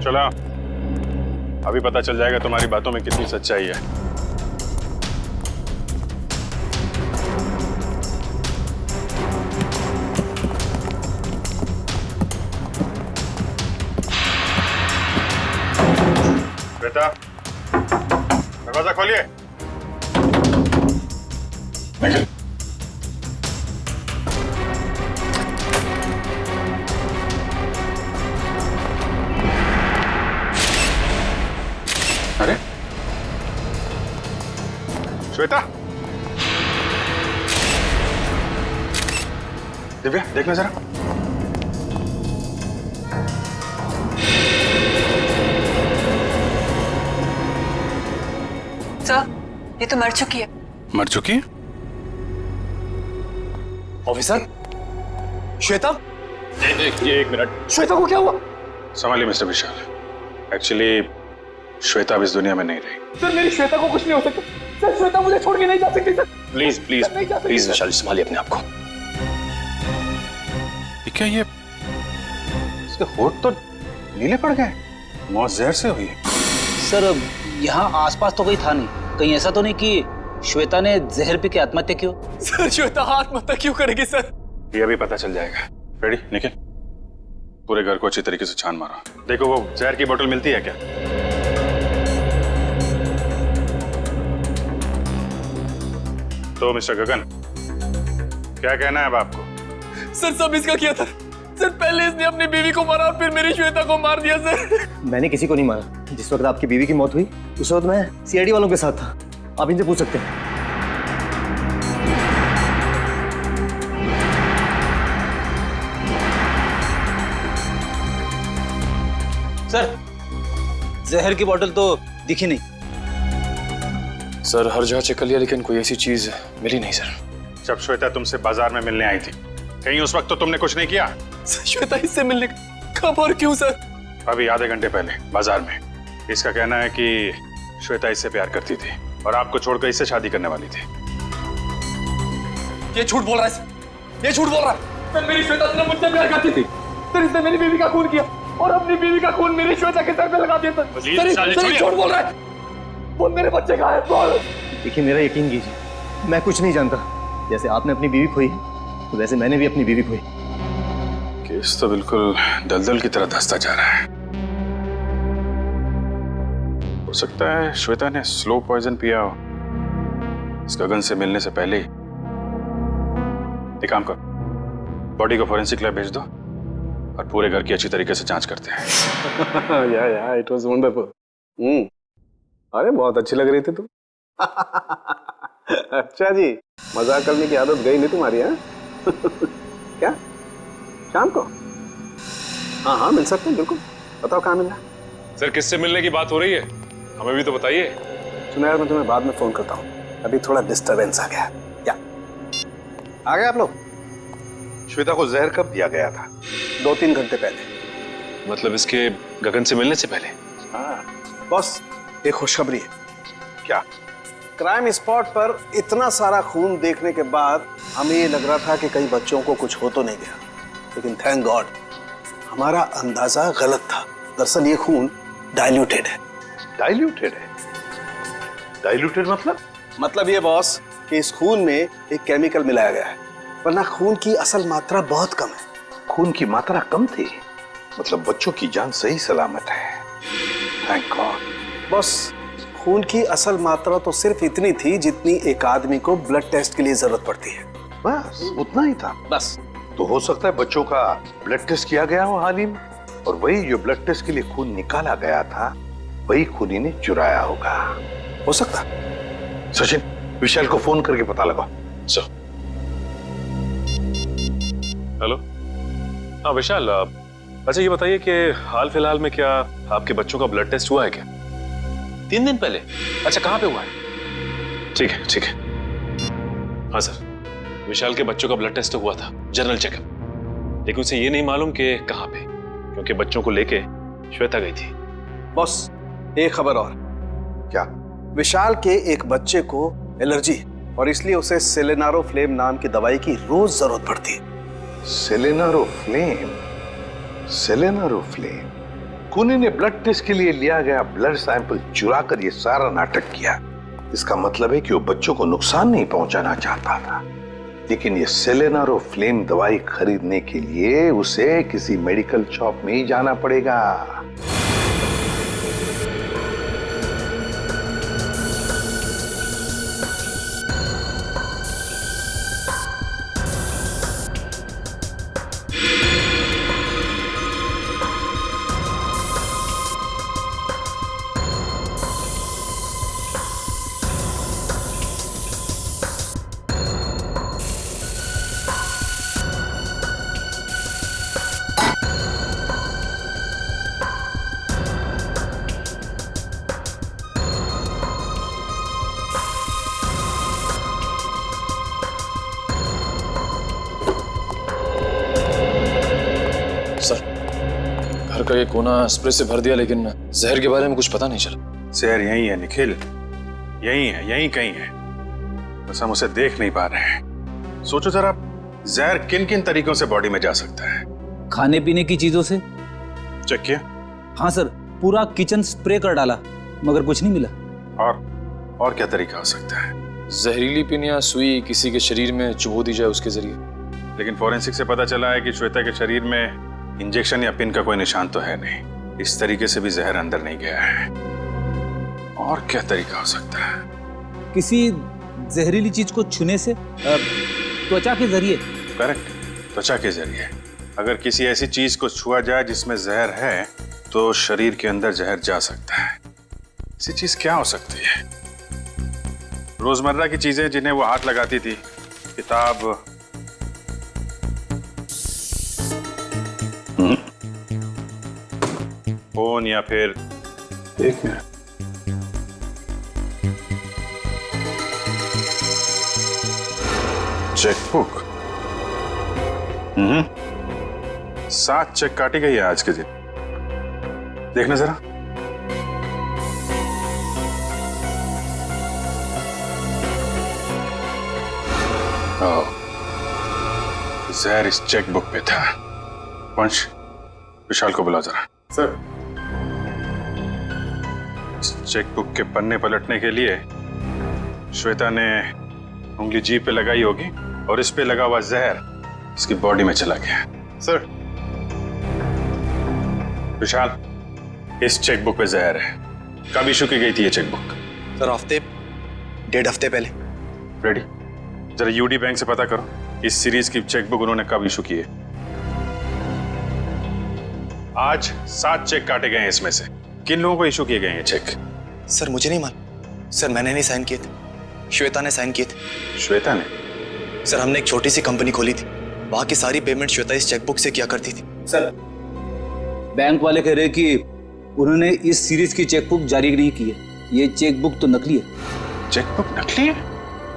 चलो अभी पता चल जाएगा तुम्हारी बातों में कितनी सच्चाई है। बेटा दरवाजा खोलिए। अरे श्वेता, दिव्या देखना जरा। सर ये तो मर चुकी है। मर चुकी है? ऑफिसर, श्वेता? ये एक मिनट। श्वेता को क्या हुआ? संभालिए मिस्टर विशाल। एक्चुअली श्वेता अब इस दुनिया में नहीं रही। सर मेरी श्वेता को कुछ नहीं हो सकता। सर श्वेता मुझे छोड़ के नहीं जा सकती। सर प्लीज प्लीज प्लीज विशाल, संभालिए अपने आप को। क्या ये इसके होठ तो नीले पड़ गए? मौत जहर से हुई है? सर यहाँ आसपास तो कोई था नहीं, कहीं ऐसा तो नहीं कि श्वेता ने जहर पी के आत्महत्या की हो? सर श्वेता आत्महत्या क्यों करेगी सर? ये अभी पता चल जाएगा। रेडी निखिल, पूरे घर को अच्छी तरीके से छान मारो। देखो वो जहर की बोतल मिलती है क्या? तो मिस्टर गगन क्या कहना है अब आपको? सर सब इसका किया था। सर पहले इसने अपनी बीवी को मारा और फिर मेरी श्वेता को मार दिया सर। मैंने किसी को नहीं मारा। जिस वक्त आपकी बीवी की मौत हुई उस वक्त मैं सीआईडी वालों के साथ था। आप इनसे पूछ सकते हैं। सर जहर की बोतल तो दिखी नहीं। सर हर जगह चेक कर लिया लेकिन कोई ऐसी चीज मिली नहीं सर। जब श्वेता तुमसे बाजार में मिलने आई थी कहीं उस वक्त तो तुमने कुछ नहीं किया? श्वेता इससे मिलने कब और क्यों सर? अभी आधे घंटे पहले बाजार में। इसका कहना है कि श्वेता इससे प्यार करती थी और आपको छोड़कर इससे शादी करने वाली थी। ये झूठ बोल रहा है सर। ये झूठ बोल रहा है सर। मेरी श्वेता सिर्फ मुझसे प्यार करती थी। सर इसने मेरी बीवी का खून किया और अपनी बीवी का खून मेरी श्वेता के सर पे लगा दिया सर। सर झूठ बोल रहा है। वो मेरे बच्चे कहाँ है? बोल। देखिए मेरा यकीन कीजिए, मैं कुछ नहीं जानता। जैसे आपने अपनी बीवी खोई तो वैसे मैंने भी अपनी बीवी खोई। केस तो बिल्कुल दलदल की तरह धंसता जा रहा है। हो सकता है श्वेता ने स्लो पॉइजन पिया हो इस गगन से मिलने से पहले ही। एक काम करो, बॉडी को फॉरेंसिक लैब भेज दो और पूरे घर की अच्छी तरीके से जांच करते हैं। या इट वाज वंडरफुल। अरे बहुत अच्छी लग रही थी तुम। अच्छा जी, मजाक करने की आदत गई नहीं तुम्हारी? है क्या शाम को? हाँ हाँ मिल सकते हैं, बिल्कुल। बताओ कहाँ मिलना? सर किससे मिलने की बात हो रही है, हमें भी तो बताइए। सुनो यार, मैं तुम्हें बाद में फोन करता हूँ, अभी थोड़ा डिस्टरबेंस आ गया। क्या आ गए आप लोग? श्वेता को जहर कब दिया गया था? 2-3 घंटे पहले। मतलब इसके गगन से मिलने से पहले? हाँ बॉस, एक खुशखबरी है। क्या? क्राइम स्पॉट पर इतना सारा खून देखने के बाद हमें ये लग रहा था कि कई बच्चों को कुछ हो तो नहीं गया, लेकिन थैंक गॉड हमारा अंदाजा गलत था। दरअसल ये खून डाइल्यूटेड है। डाइल्यूटेड है? डाइल्यूटेड मतलब ये बॉस कि इस खून में एक केमिकल मिलाया गया है, वरना खून की असल मात्रा बहुत कम है। खून की मात्रा कम थी, मतलब बच्चों की जान सही सलामत है। Thank God. बॉस, खून की असल मात्रा तो सिर्फ इतनी थी जितनी एक आदमी को ब्लड टेस्ट के लिए जरूरत पड़ती है। बस उतना ही था? बस। तो हो सकता है बच्चों का ब्लड टेस्ट किया गया हो हाल ही में, और वही जो ब्लड टेस्ट के लिए खून निकाला गया था वही खूनी ने चुराया होगा। हो सकता। सचिन, विशाल को फोन करके पता लगाओ। हेलो, हाँ विशाल, अच्छा ये बताइए कि हाल फिलहाल में क्या आपके बच्चों का ब्लड टेस्ट हुआ है क्या? 3 दिन पहले? अच्छा, कहाँ पे हुआ है? ठीक है ठीक है। हाँ सर, विशाल के बच्चों का ब्लड टेस्ट हुआ था, जनरल चेकअप, लेकिन उसे ये नहीं मालूम कि कहाँ पे, क्योंकि बच्चों को लेके श्वेता गई थी। बॉस, एक खबर और। क्या? विशाल के एक बच्चे को एलर्जी, और इसलिए उसे सेलेनारोफ्लेम नाम की दवाई की रोज जरूरत पड़ती है। सेलेनारोफ्लेम? सेलेनारोफ्लेम? खूनी ने ब्लड टेस्ट के लिए लिया गया ब्लड सैंपल चुरा कर ये सारा नाटक किया। इसका मतलब है कि वो बच्चों को नुकसान नहीं पहुंचाना चाहता था, लेकिन ये सेलेनारोफ्लेम दवाई खरीदने के लिए उसे किसी मेडिकल शॉप में ही जाना पड़ेगा। घर का ये कोना स्प्रे से भर दिया, लेकिन जहर के बारे में कुछ पता नहीं चला। जहर यही है निखिल, यही है, यही कहीं है, बस हम उसे देख नहीं पा रहे हैं। सोचो जरा, जहर किन किन तरीकों से बॉडी में जा सकता है? खाने पीने की चीजों से। चेक किया? हाँ सर, पूरा किचन स्प्रे कर डाला मगर कुछ नहीं मिला। और क्या तरीका हो सकता है? जहरीली पिन या सुई किसी के शरीर में चुभो दी जाए उसके जरिए। लेकिन फॉरेंसिक से पता चला है कि श्वेता के शरीर में इंजेक्शन या पिन का कोई निशान तो है नहीं। इस तरीके से भी जहर अंदर नहीं गया है। और क्या तरीका हो सकता है? किसी जहरीली चीज को छूने से, त्वचा के जरिए। करेक्ट, त्वचा के जरिए। अगर किसी ऐसी चीज को छुआ जाए जिसमें जहर है तो शरीर के अंदर जहर जा सकता है। ऐसी चीज क्या हो सकती है? रोजमर्रा की चीजें जिन्हें वो हाथ लगाती थी, किताब, फोन, या फिर एक मिनट, चेकबुक। 7 चेक काटी गई है आज के दिन। देखना जरा। जहर इस चेकबुक पे था। वंश, विशाल को बुला जरा। सर। चेकबुक के पन्ने पलटने के लिए श्वेता ने उंगली जीभ पे लगाई होगी और इस पे लगा हुआ जहर इसकी बॉडी में चला गया। सर। विशाल, इस चेकबुक पे जहर है, कब इशू की गई थी ये चेकबुक? सर हफ्ते 1.5 हफ्ते पहले। रेडी, जरा यूडी बैंक से पता करो इस सीरीज की चेकबुक उन्होंने कब इशू की है। आज 7 चेक काटे गए हैं, इसमें से किन लोगों को इशू किए गए हैं चेक? सर मुझे नहीं मालूम सर, मैंने नहीं साइन किए थे, श्वेता ने साइन किए थे। श्वेता ने? सर हमने एक छोटी सी कंपनी खोली थी, वहां की सारी पेमेंट श्वेता इस चेकबुक से किया करती थी। सर बैंक वाले कह रहे कि उन्होंने इस सीरीज की चेकबुक जारी नहीं की है, ये चेकबुक तो नकली है। चेकबुक नकली है?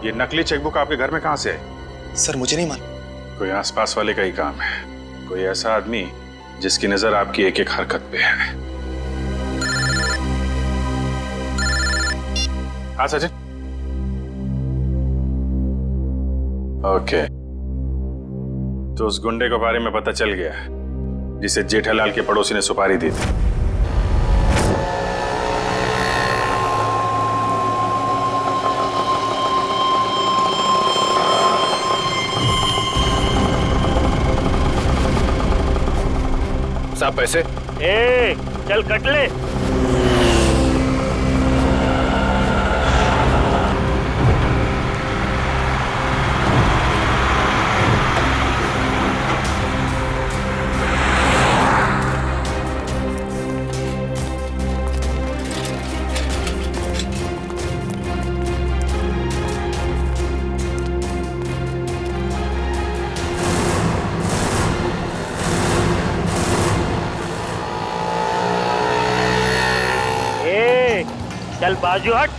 ये नकली चेकबुक आपके घर में कहां से आई? सर मुझे नहीं मालूम। कोई आसपास वाले का ही काम है, कोई ऐसा आदमी जिसकी नजर आपकी एक एक हरकत पे है। हाँ सचिन। ओके, तो उस गुंडे के बारे में पता चल गया जिसे जेठालाल के पड़ोसी ने सुपारी दी थी। साहब पैसे। ए, चल कट ले। चल बाजू हट,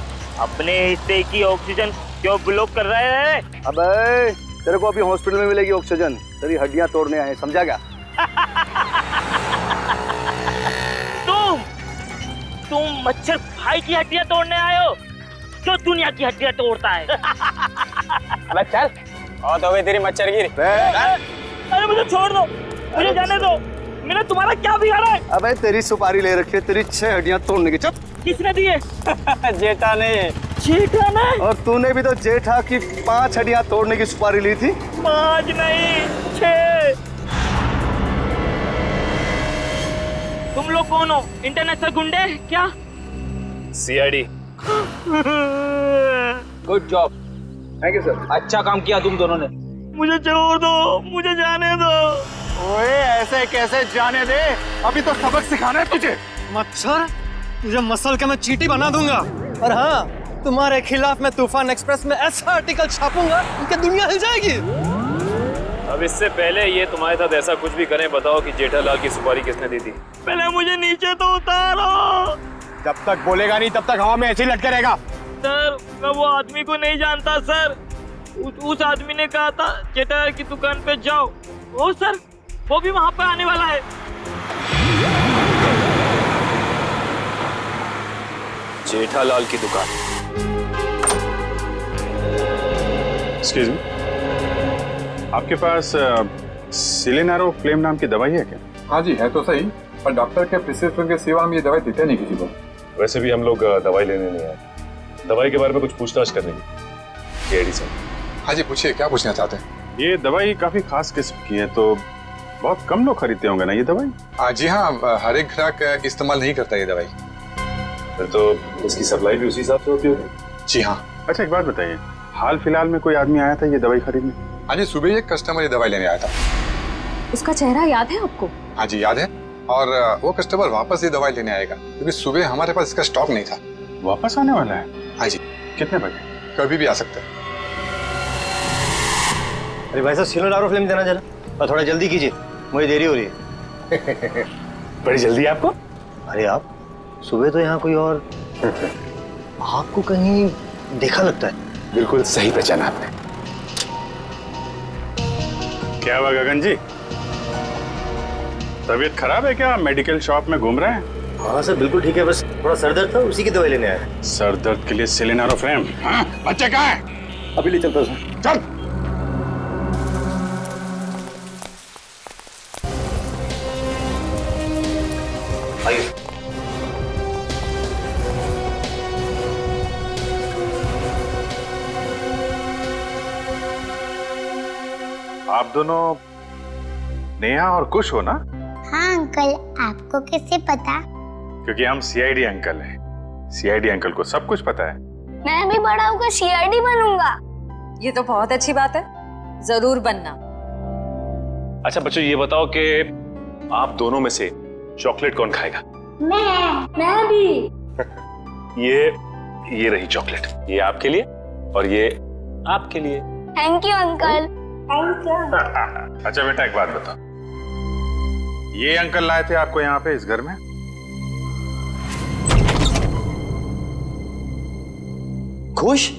अपने हिस्से की ऑक्सीजन क्यों ब्लॉक कर रहे हैं? अबे तेरे को अभी हॉस्पिटल में मिलेगी ऑक्सीजन, तेरी हड्डियां तोड़ने आए, समझा क्या? तुम मच्छर भाई की हड्डियां तोड़ने आए हो, जो दुनिया की हड्डियां तोड़ता है। अबे चल, और तो तेरी मच्छर गिरी। अरे मुझे छोड़ दो, मुझे जाने दो, मैंने तुम्हारा क्या बिगाड़ा है? अबे तेरी सुपारी ले रखी है, तेरी 6 हड्डियां तोड़ने की। चुप। किसने दिए? जेठा ने। जेठा ने? और तूने भी तो जेठा की 5 हड्डियां तोड़ने की सुपारी ली थी। 5 नहीं 6। तुम लोग कौन हो? इंटरनेशनल गुंडे क्या? CID. Good job, thank you sir. अच्छा काम किया तुम दोनों ने। मुझे छोड़ दो, मुझे जाने दो। ओए ऐसे कैसे जाने दे, अभी तो सबक सिखाना है तुझे। मच्छर, तुझे मसल के मैं चींटी बना दूंगा। और हाँ, तुम्हारे खिलाफ मैं तूफान एक्सप्रेस में ऐसा आर्टिकल छापूंगा कि दुनिया हिल जाएगी। अब इससे पहले ये तुम्हारे साथ ऐसा कुछ भी करें, बताओ कि जेठालाल की सुपारी किसने दी थी? पहले मुझे नीचे तो उतारो। जब तक बोलेगा नहीं तब तक हवा में ऐसे ही लटके रहेगा। सर मैं वो आदमी को नहीं जानता सर, उस आदमी ने कहा था जेठालाल की दुकान पे जाओ। ओ सर, वो भी वहाँ पे आने वाला है। जेठालाल की दुकान? एक्सक्यूज मी, आपके पास सिलेनारो फ्लेम नाम की दवाई है क्या? हाँ जी है तो सही, पर डॉक्टर के प्रिस्क्रिप्शन के सिवा हम ये दवाई देते नहीं किसी को। वैसे भी हम लोग दवाई लेने नहीं आए, दवाई के बारे में कुछ पूछताछ करने की। सीआईडी साहब। हाँ जी पूछिए, क्या पूछना चाहते हैं? ये दवाई काफी खास किस्म की है, तो बहुत कम लोग खरीदते होंगे ना ये दवाई? जी हाँ, हर एक ग्राहक इस्तेमाल नहीं करता ये दवाई। फिर तो इसकी सप्लाई भी उसी हिसाब से होती होगी। जी हाँ। अच्छा एक बात बताइए, हाल फिलहाल में कोई आदमी आया था ये दवाई खरीदने? हाँ जी, सुबह एक कस्टमर ये दवाई लेने आया था। उसका चेहरा याद है आपको? हाँ जी याद है, और वो कस्टमर वापस ये दवाई लेने आएगा, क्योंकि सुबह हमारे पास इसका स्टॉक नहीं था। वापस आने वाला है? हाँ जी। कितने बजे? कभी भी आ सकता है। अरे भाई साहब, सिलेनारो फिल्म देना जरा, और थोड़ा जल्दी कीजिए, मुझे देरी हो रही है। बड़ी जल्दी आपको? अरे आप सुबह तो यहाँ कोई और आपको कहीं देखा लगता है। बिल्कुल सही पहचाना आपने। क्या हुआ गगन जी, तबीयत खराब है क्या? मेडिकल शॉप में घूम रहे हैं? हाँ सर बिल्कुल ठीक है, बस थोड़ा सर दर्द था, उसी की दवाई लेने आया। सर दर्द के लिए सिलेनारो फ्लेम? हाँ, बच्चे कहाँ हैं? अभी ले चलता हूँ सर। चल। आइए। आप दोनों नेहा और कुश हो ना? हाँ अंकल, आपको कैसे पता? क्योंकि हम सीआईडी अंकल हैं, सीआईडी अंकल को सब कुछ पता है। मैं भी बड़ा होकर सीआईडी बनूंगा। ये तो बहुत अच्छी बात है, जरूर बनना। अच्छा बच्चों, ये बताओ कि आप दोनों में से चॉकलेट कौन खाएगा? मैं भी। ये रही चॉकलेट, ये आपके लिए और ये आपके लिए। Thank you uncle. Thank you. अच्छा बेटा, एक बात बताओ, ये अंकल लाए थे आपको यहाँ पे इस घर में? खुश?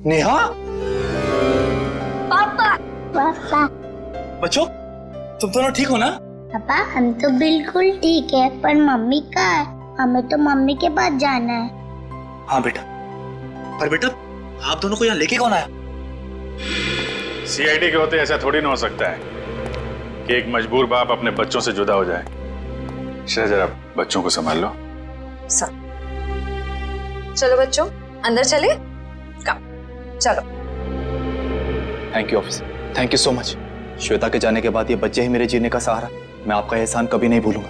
नेहा? पापा। बच्चों, तुम दोनों ठीक हो ना? पापा हम तो बिल्कुल ठीक है, पर मम्मी कहाँ है? हमें तो मम्मी के पास जाना है। हाँ बेटा, पर बेटा आप दोनों को यहाँ लेके कौन आया? सीआईडी के होते ऐसा थोड़ी ना हो सकता है कि एक मजबूर बाप अपने बच्चों से जुदा हो जाए। जरा बच्चों को संभाल लो। चलो बच्चों, अंदर चले। चलो। Thank you officer, thank you so much. Shweta के जाने के बाद ये बच्चे ही मेरे जीने का सहारा। मैं आपका एहसान कभी नहीं भूलूंगा।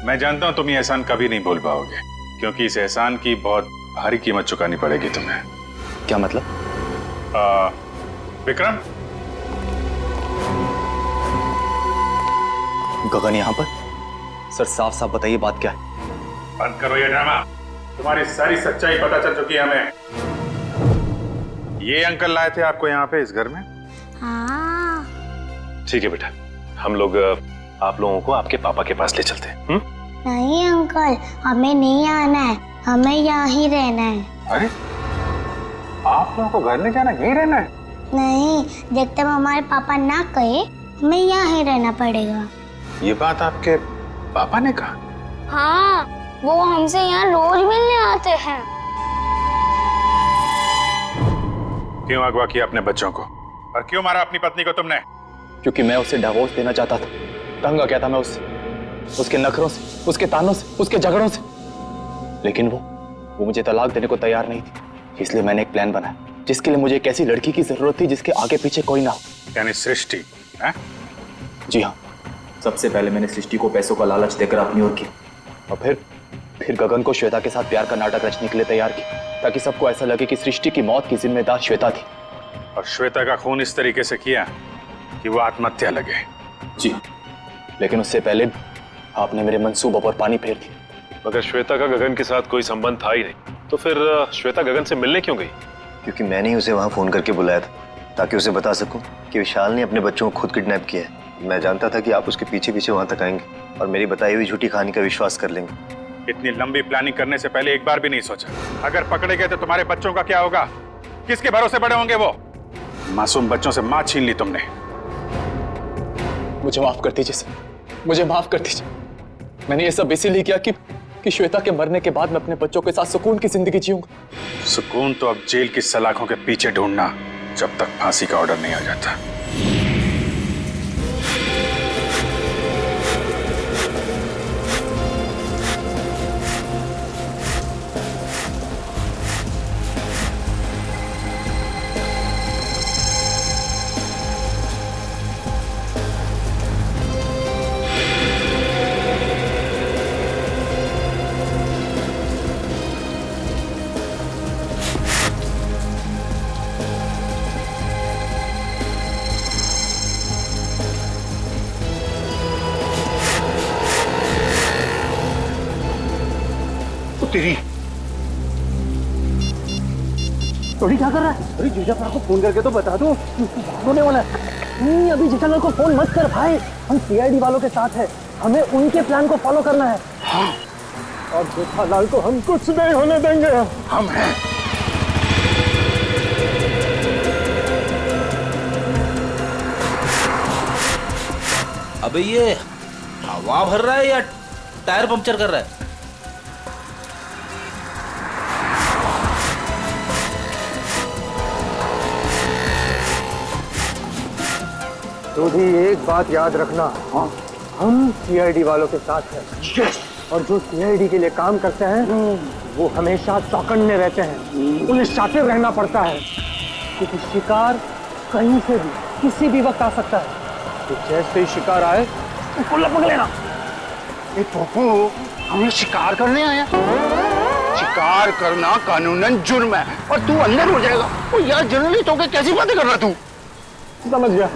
मैं जानता हूं तुम ये एहसान कभी नहीं भूल पाओगे, क्योंकि इस एहसान की बहुत भारी कीमत चुकानी पड़ेगी तुम्हें। क्या मतलब? विक्रम, गगन यहाँ पर? सर साफ साफ बताइए बात क्या है? बंद करो ये ड्रामा। तुम्हारी सारी सच्चाई पता चल चुकी है हमें। ये अंकल लाए थे आपको यहाँ पे इस घर में? हाँ। ठीक है बेटा, हम लोग आप लोगों को आपके पापा के पास ले चलते हैं। नहीं अंकल, हमें नहीं आना है, हमें यहाँ ही रहना है। अरे आप लोगों को घर नहीं जाना, यहीं रहना है? नहीं, जब तक हमारे पापा ना कहे हमें यहाँ ही रहना पड़ेगा। ये बात आपके पापा ने कहा? हाँ, वो हमसे यहाँ रोज मिलने आते हैं। क्यों अगवा किया अपने बच्चों को, और क्यों मारा अपनी पत्नी को तुमने? क्योंकि मैं उसे डिवोर्स देना चाहता था। तंग आ गया था मैं उससे, उसके नखरों से, उसके तानों से, उसके झगड़ों से। लेकिन वो मुझे तलाक देने को तैयार नहीं थी। इसलिए मैंने एक प्लान बनाया जिसके लिए मुझे एक ऐसी लड़की की जरूरत थी जिसके आगे पीछे कोई ना हो। यानी सृष्टि है? जी हाँ, सबसे पहले मैंने सृष्टि को पैसों का लालच देकर अपनी ओर किया, और फिर गगन को श्वेता के साथ प्यार का नाटक रचने के लिए तैयार किया, ताकि सबको ऐसा लगे कि सृष्टि की मौत की जिम्मेदार श्वेता थी। और श्वेता का खून इस तरीके से किया कि वो आत्महत्या लगे। जी, लेकिन उससे पहले आपने मेरे मंसूबों पर पानी फेर दिया। मगर श्वेता का गगन के साथ कोई संबंध था ही नहीं, तो फिर श्वेता गगन से मिलने क्यों गई? क्योंकि मैंने ही उसे वहां फोन करके बुलाया था, ताकि उसे बता सकूं कि विशाल ने अपने बच्चों को खुद किडनैप किया है। मैं जानता था कि आप उसके पीछे पीछे वहां तक आएंगे और मेरी बताई हुई झूठी कहानी का विश्वास कर लेंगे। इतनी लंबी प्लानिंग करने से पहले एक बार भी नहीं सोचा, अगर पकड़े गए तो तुम्हारे बच्चों का क्या होगा? किसके भरोसे बड़े होंगे वो? मासूम बच्चों से मां छीन ली तुमने। मुझे माफ कर दीजिए सर, मुझे माफ कर दीजिए। मैंने ये सब इसीलिए किया कि श्वेता के मरने के बाद मैं अपने बच्चों के साथ सुकून की जिंदगी जीऊंगा। सुकून तो अब जेल की सलाखों के पीछे ढूंढना, जब तक फांसी का ऑर्डर नहीं आ जाता। तेरी थोड़ी क्या कर रहा है? अरे जीजाफर को फोन करके तो बता दो, होने वाला है। नहीं, अभी जीजालाल को फोन मत कर भाई, हम सीआईडी वालों के साथ हैं, हमें उनके प्लान को फॉलो करना है। हाँ। और जेठालाल को हम कुछ नहीं होने देंगे। हम हैं। अबे ये हवा भर रहा है या टायर पंक्चर कर रहा है? तो भी एक बात याद रखना, हाँ, हम सीआईडी वालों के साथ हैं, और जो सीआईडी के लिए काम करते हैं वो हमेशा चौकन्ने रहते हैं, उन्हें शातिर रहना पड़ता है, क्योंकि शिकार कहीं से भी किसी भी वक्त आ सकता है। तो जैसे ही शिकार आए उसको लपक लेना। पप्पू, हम लोग शिकार करने आया। शिकार करना कानूनन जुर्म है और तू अंदर हो जाएगा। ओ यार जर्नलिस्ट होकर कैसी बातें कर रहा तू? समझ गया।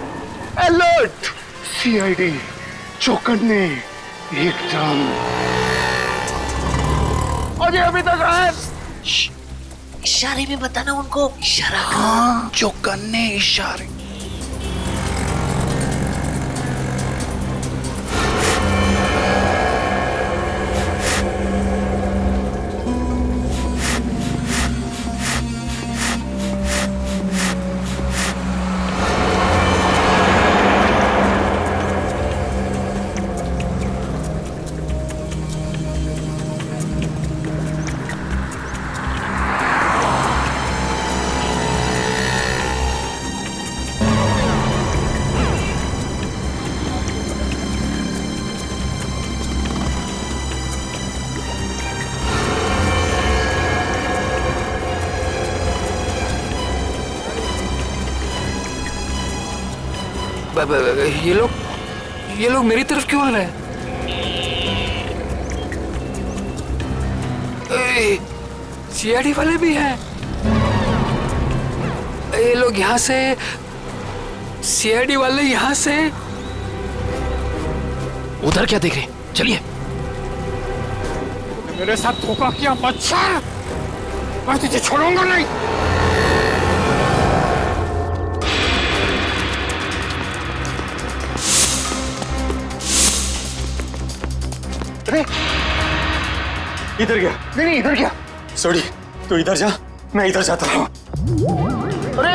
अलर्ट सीआईडी चौकन्ने एकदम। अजय अभी तक आए। इशारे में बताना उनको, इशारा हाँ चौकन्ने इशारे। ये लोग मेरी तरफ क्यों आ रहे हैं? सीआईडी वाले भी हैं। ये लोग यहाँ से, सीआईडी वाले यहाँ से। उधर क्या देख रहे? चलिए। मेरे साथ धोखा किया बच्चा, मैं तुझे छोड़ूंगा नहीं। इधर गया? नहीं इधर गया। सॉरी, तू इधर जा, मैं इधर जाता हूँ। अरे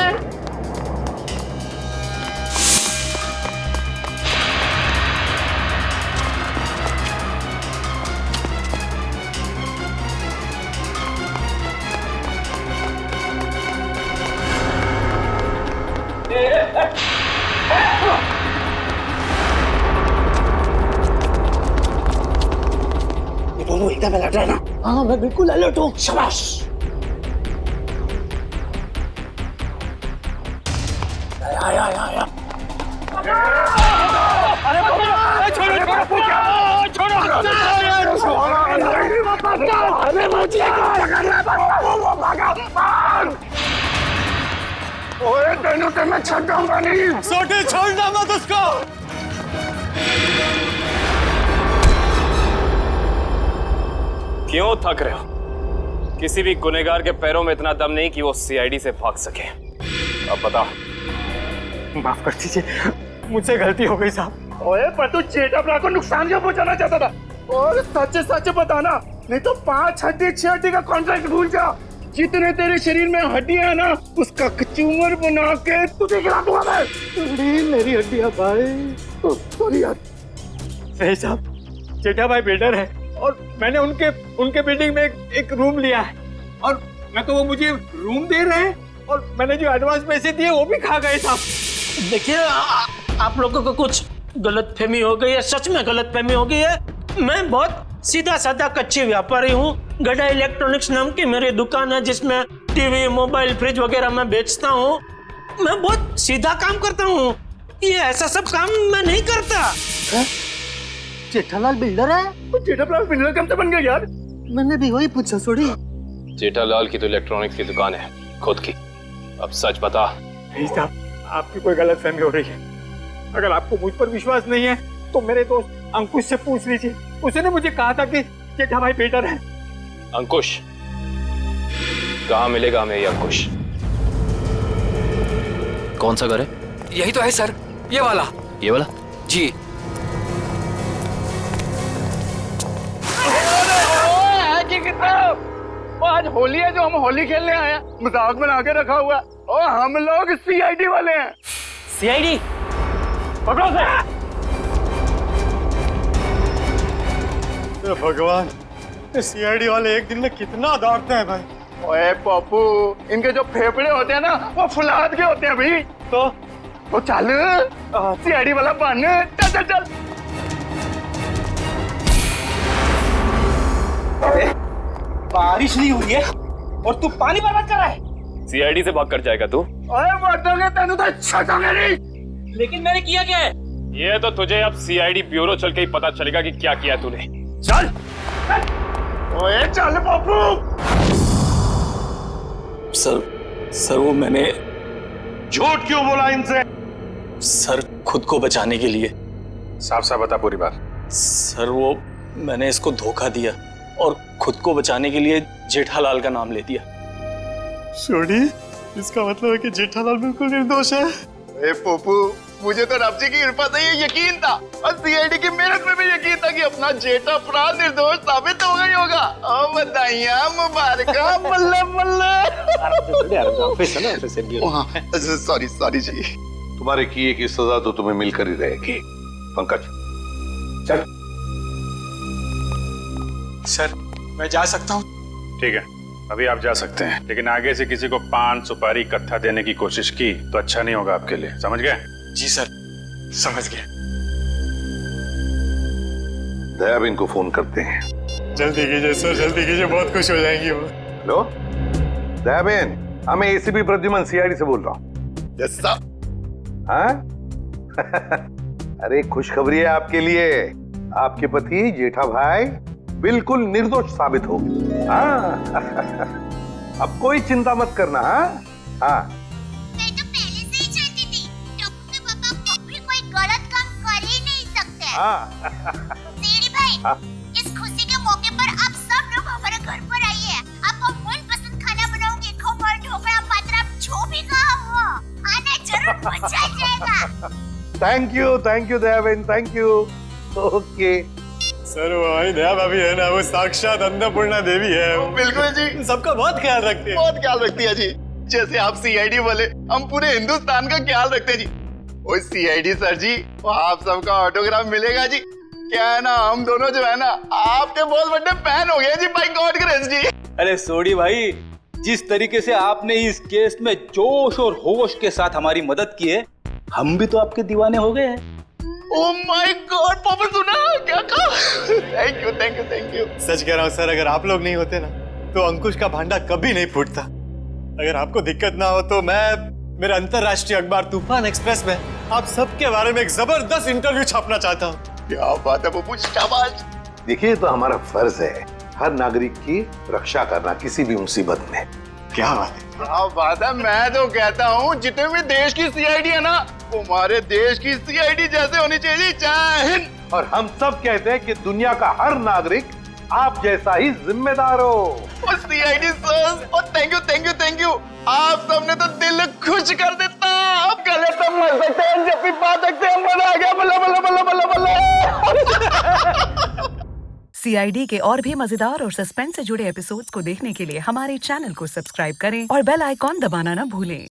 दोनों एकदम अलर्ट रहना। हाँ मैं बिल्कुल अलर्ट हूँ। शाबाश। आया आया आया। ओए तेनों से मैं छोड़ूंगा नहीं। सोटे छोड़ना मत उसको। क्यों थक रहे हो? किसी भी गुनहगार के पैरों में इतना दम नहीं कि वो सीआईडी से भाग सके। अब बता। माफ कर दीजिए, मुझसे गलती हो गई साहब। ओए पर तू जेठाभरा को नुकसान क्यों पहुंचाना चाहता था? और सच सच बताना, नहीं तो 5 हड्डी 6 हड्डी का कॉन्ट्रैक्ट भूल जा। जितने तेरे शरीर में हड्डियां है ना, उसका कचूमर बना के तुझे खिला दूंगा मैं। मेरी हड्डियां भाई। सॉरी यार। सही साहब, जेठा भाई बिल्डर है और मैंने उनके बिल्डिंग में एक रूम लिया है और मैं तो वो मुझे रूम दे रहे हैं और मैंने जो एडवांस पैसे दिए वो भी खा गए साहब। देखिए आप लोगों को कुछ गलतफहमी हो गई है, सच में गलतफहमी हो गई है। मैं बहुत सीधा साधा कच्ची व्यापारी हूँ। गड़ा इलेक्ट्रॉनिक्स नाम की मेरी दुकान है जिसमें टीवी, मोबाइल, फ्रिज वगैरह मैं बेचता हूँ। मैं बहुत सीधा काम करता हूँ, ये ऐसा सब काम मैं नहीं करता। जेठालाल बिल्डर है? तो जेठालाल बिल्डर कब से बन गया यार? मैंने भी वही पूछा सोड़ी। जेठालाल की तो इलेक्ट्रॉनिक्स की दुकान है खुद की। अब सच बता। नहीं साहब, आपकी कोई गलतफहमी हो रही है। अगर आपको मुझ पर विश्वास नहीं है तो मेरे दोस्त अंकुश से पूछ लीजिए। उसने मुझे कहा था कि जेठा भाई बेटर है। अंकुश? कहाँ मिलेगा हमें ये अंकुश? कौन सा घर है? यही तो है सर, ये वाला। ये वाला? जी। आज होली है जो हम होली खेलने आए हैं, मजाक बना के रखा हुआ है। और हम लोग सीआईडी वाले हैं। सीआईडी? पकड़ो से। भगवान, सीआईडी वाले एक दिन में कितना दौड़ते हैं भाई। ओए पप्पू, इनके जो फेफड़े होते हैं ना वो फुलाद के होते हैं भाई। तो चल सीआईडी वाला बन। चल चल चल। बारिश नहीं हुई है और तू पानी बर्बाद कर रहा है। सीआईडी से भाग कर जाएगा तू? ओए मर्दोगे तेनू तो छटोगे नहीं। लेकिन मैंने किया क्या है? ये तो तुझे अब सीआईडी ब्यूरो चल के ही पता चलेगा कि क्या किया तूने। चल। ओए चल पप्पू। सर वो मैंने झूठ क्यों बोला इनसे? सर खुद को बचाने के लिए। साफ साफ बता पूरी बात। सर वो मैंने इसको धोखा दिया और खुद को बचाने के लिए जेठालाल का नाम ले दिया। छोड़ी, इसका मतलब है कि जेठालाल बिल्कुल निर्दोष है। ए पप्पू, मुझे तो रब जी की कृपा से ये यकीन था और सीआईडी की मेहनत में भी यकीन था कि अपना जेठा अपराध निर्दोष साबित हो गई होगा। ओ बधाइयां मुबारका, बल्ले बल्ले। सॉरी जी। तुम्हारे किए की सजा तो तुम्हें मिलकर ही रहेगी। पंकज चल। सर मैं जा सकता हूँ? ठीक है, अभी आप जा सकते हैं, लेकिन आगे से किसी को पान सुपारी कत्था देने की कोशिश की तो अच्छा नहीं होगा आपके लिए, समझ गए? जी सर, समझ गए। दयाबेन को फोन करते हैं। जल्दी कीजिए सर, जल्दी कीजिए, बहुत खुश हो जाएंगी वो। हेलो दयाबेन, मैं एसीपी प्रद्युमन सीआईडी से बोल रहा हूँ। Yes sir. हाँ? अरे खुशखबरी है आपके लिए, आपके पति जेठा भाई बिल्कुल निर्दोष साबित हो गए। हाँ अब कोई चिंता मत करना। हाँ मैं तो पहले से ही जानती थी, टप्पू के पापा कभी कोई गलत काम कर ही नहीं सकते। सीडी भाई, इस खुशी के मौके पर आप सब लोग हमारे घर पर आइए। आपको मनपसंद खाना बनाऊंगी, खमण, ढोकला, पात्रा, जो भी कहा वो आना जरूर, मजा आ जाएगा। Thank you Dayaben, thank you. Okay sir वो हमारी दया भाभी है ना, वो साक्षात अन्नपूर्णा देवी है। बिल्कुल जी, सबका बहुत ख्याल रखती है। बहुत ख्याल रखती है जी। जैसे आप सीआईडी वाले, हम पूरे हिंदुस्तान का ख्याल रखते हैं जी। ओ सीआईडी सर जी, आप सबका ऑटोग्राफ मिलेगा जी। क्या है ना, हम दोनों जो है ना आपके बहुत बड़े फैन हो गए जी, बाय गॉड ग्रेस जी। अरे सोडी भाई, जिस तरीके से आपने इस केस में जोश और होश के साथ हमारी मदद की है, हम भी तो आपके दीवाने हो गए हैं। ओह माय गॉड, पापा सुना क्या कहा? Thank you. सच कह रहा हूँ सर, अगर आप लोग नहीं होते ना तो अंकुश का भांडा कभी नहीं फूटता। अगर आपको दिक्कत ना हो तो मैं मेरे अंतरराष्ट्रीय अखबार तूफान एक्सप्रेस में आप सबके बारे में एक जबरदस्त इंटरव्यू छापना चाहता हूँ। क्या बात है पप्पू, शाबाश। देखिए, तो हमारा फर्ज है हर नागरिक की रक्षा करना किसी भी मुसीबत में। क्या बात है, क्या बात है। मैं तो कहता हूँ जितने भी देश की सीआईडी है ना, हमारे देश की सीआईडी जैसे होनी चाहिए। जय हिंद। और हम सब कहते हैं कि दुनिया का हर नागरिक आप जैसा ही जिम्मेदार हो। सीआईडी सर, और थैंक यू। आप सबने तो दिल खुश कर देता। आप गले तो मर सकते हैं, जब भी बात सकते हैं, मजा आ गया। बल्ला। सीआईडी के और भी मजेदार और सस्पेंस से जुड़े एपिसोड्स को देखने के लिए हमारे चैनल को सब्सक्राइब करें और बेल आइकॉन दबाना ना भूलें।